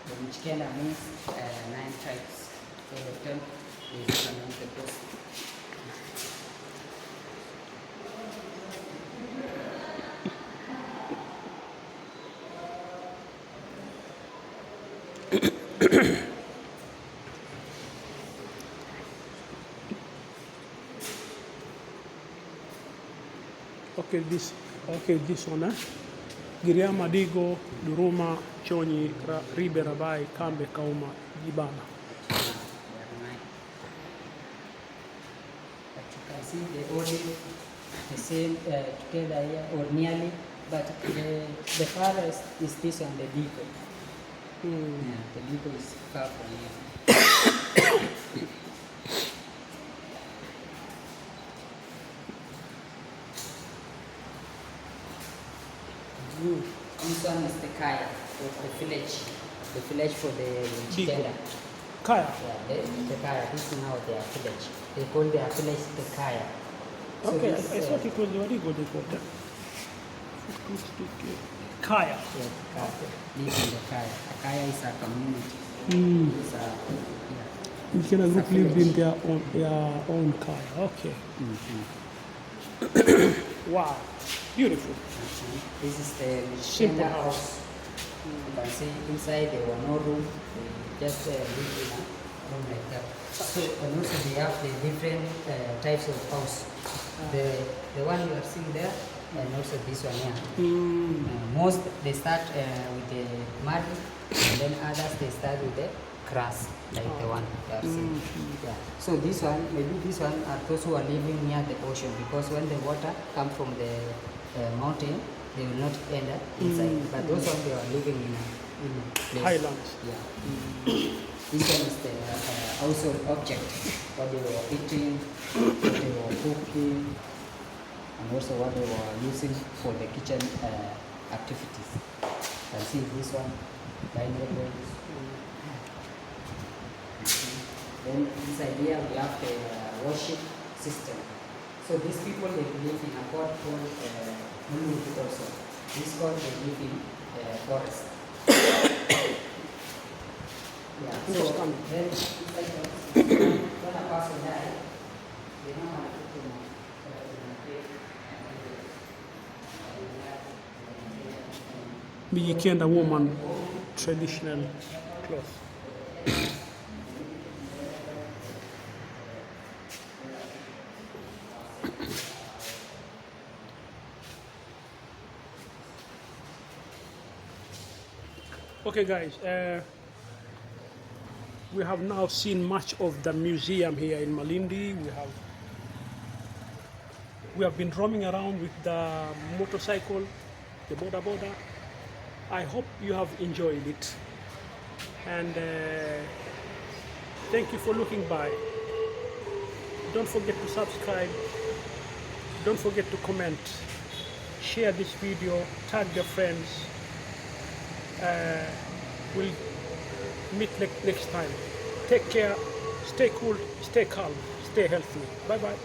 Speaker 5: The Michikenda means 9 tribes. So the term is along the coast.
Speaker 1: This one, Giriama, Digo, Duruma, Chonyi, Ribe, Rabai, Kambe, Kauma, Jibana.
Speaker 5: But you can see they all live the same together here or nearly, but the farthest is this one, the Digo. Yeah, the Digo is far from here. This one is the Kaya, the village for the Chikenda.
Speaker 1: Kaya.
Speaker 5: Yeah, the Kaya, this is now their village. They call their village the Kaya. So
Speaker 1: Okay,
Speaker 5: this,
Speaker 1: I thought it was the Wadigo they called that. Kaya.
Speaker 5: Yeah, Kaya. Live in the Kaya. A Kaya is a community. It's a, yeah.
Speaker 1: Mikela group lived in their own car. Okay. Wow. Beautiful.
Speaker 5: This is the
Speaker 1: Simple
Speaker 5: Mikela
Speaker 1: house.
Speaker 5: You can see inside there were no room. They just live in a room like that. So and also they have the different types of house. The one you are seeing there, and also this one here. Most they start with the mud, and then others they start with the grass, like the one you are seeing. Yeah. So this one, maybe this one are those who are living near the ocean, because when the water comes from the mountain, they will not end up inside. But those ones they are living in a place.
Speaker 1: Highlands.
Speaker 5: Yeah. This one is the household object, what they were eating, what they were cooking, and also what they were using for the kitchen activities. You can see this one, dining table. Then inside here we have the worship system. So these people they live in a god called Malindi also. This god they live in forest. Yeah. So then inside when a person dies, they know how to put him in a grave.
Speaker 1: Mijikenda woman traditional cloth. Okay guys, we have now seen much of the museum here in Malindi. We have been roaming around with the motorcycle, the boda. I hope you have enjoyed it, and thank you for looking by. Don't forget to subscribe, don't forget to comment, share this video, tag your friends. We'll meet next time. Take care, stay cool, stay calm, stay healthy. Bye bye.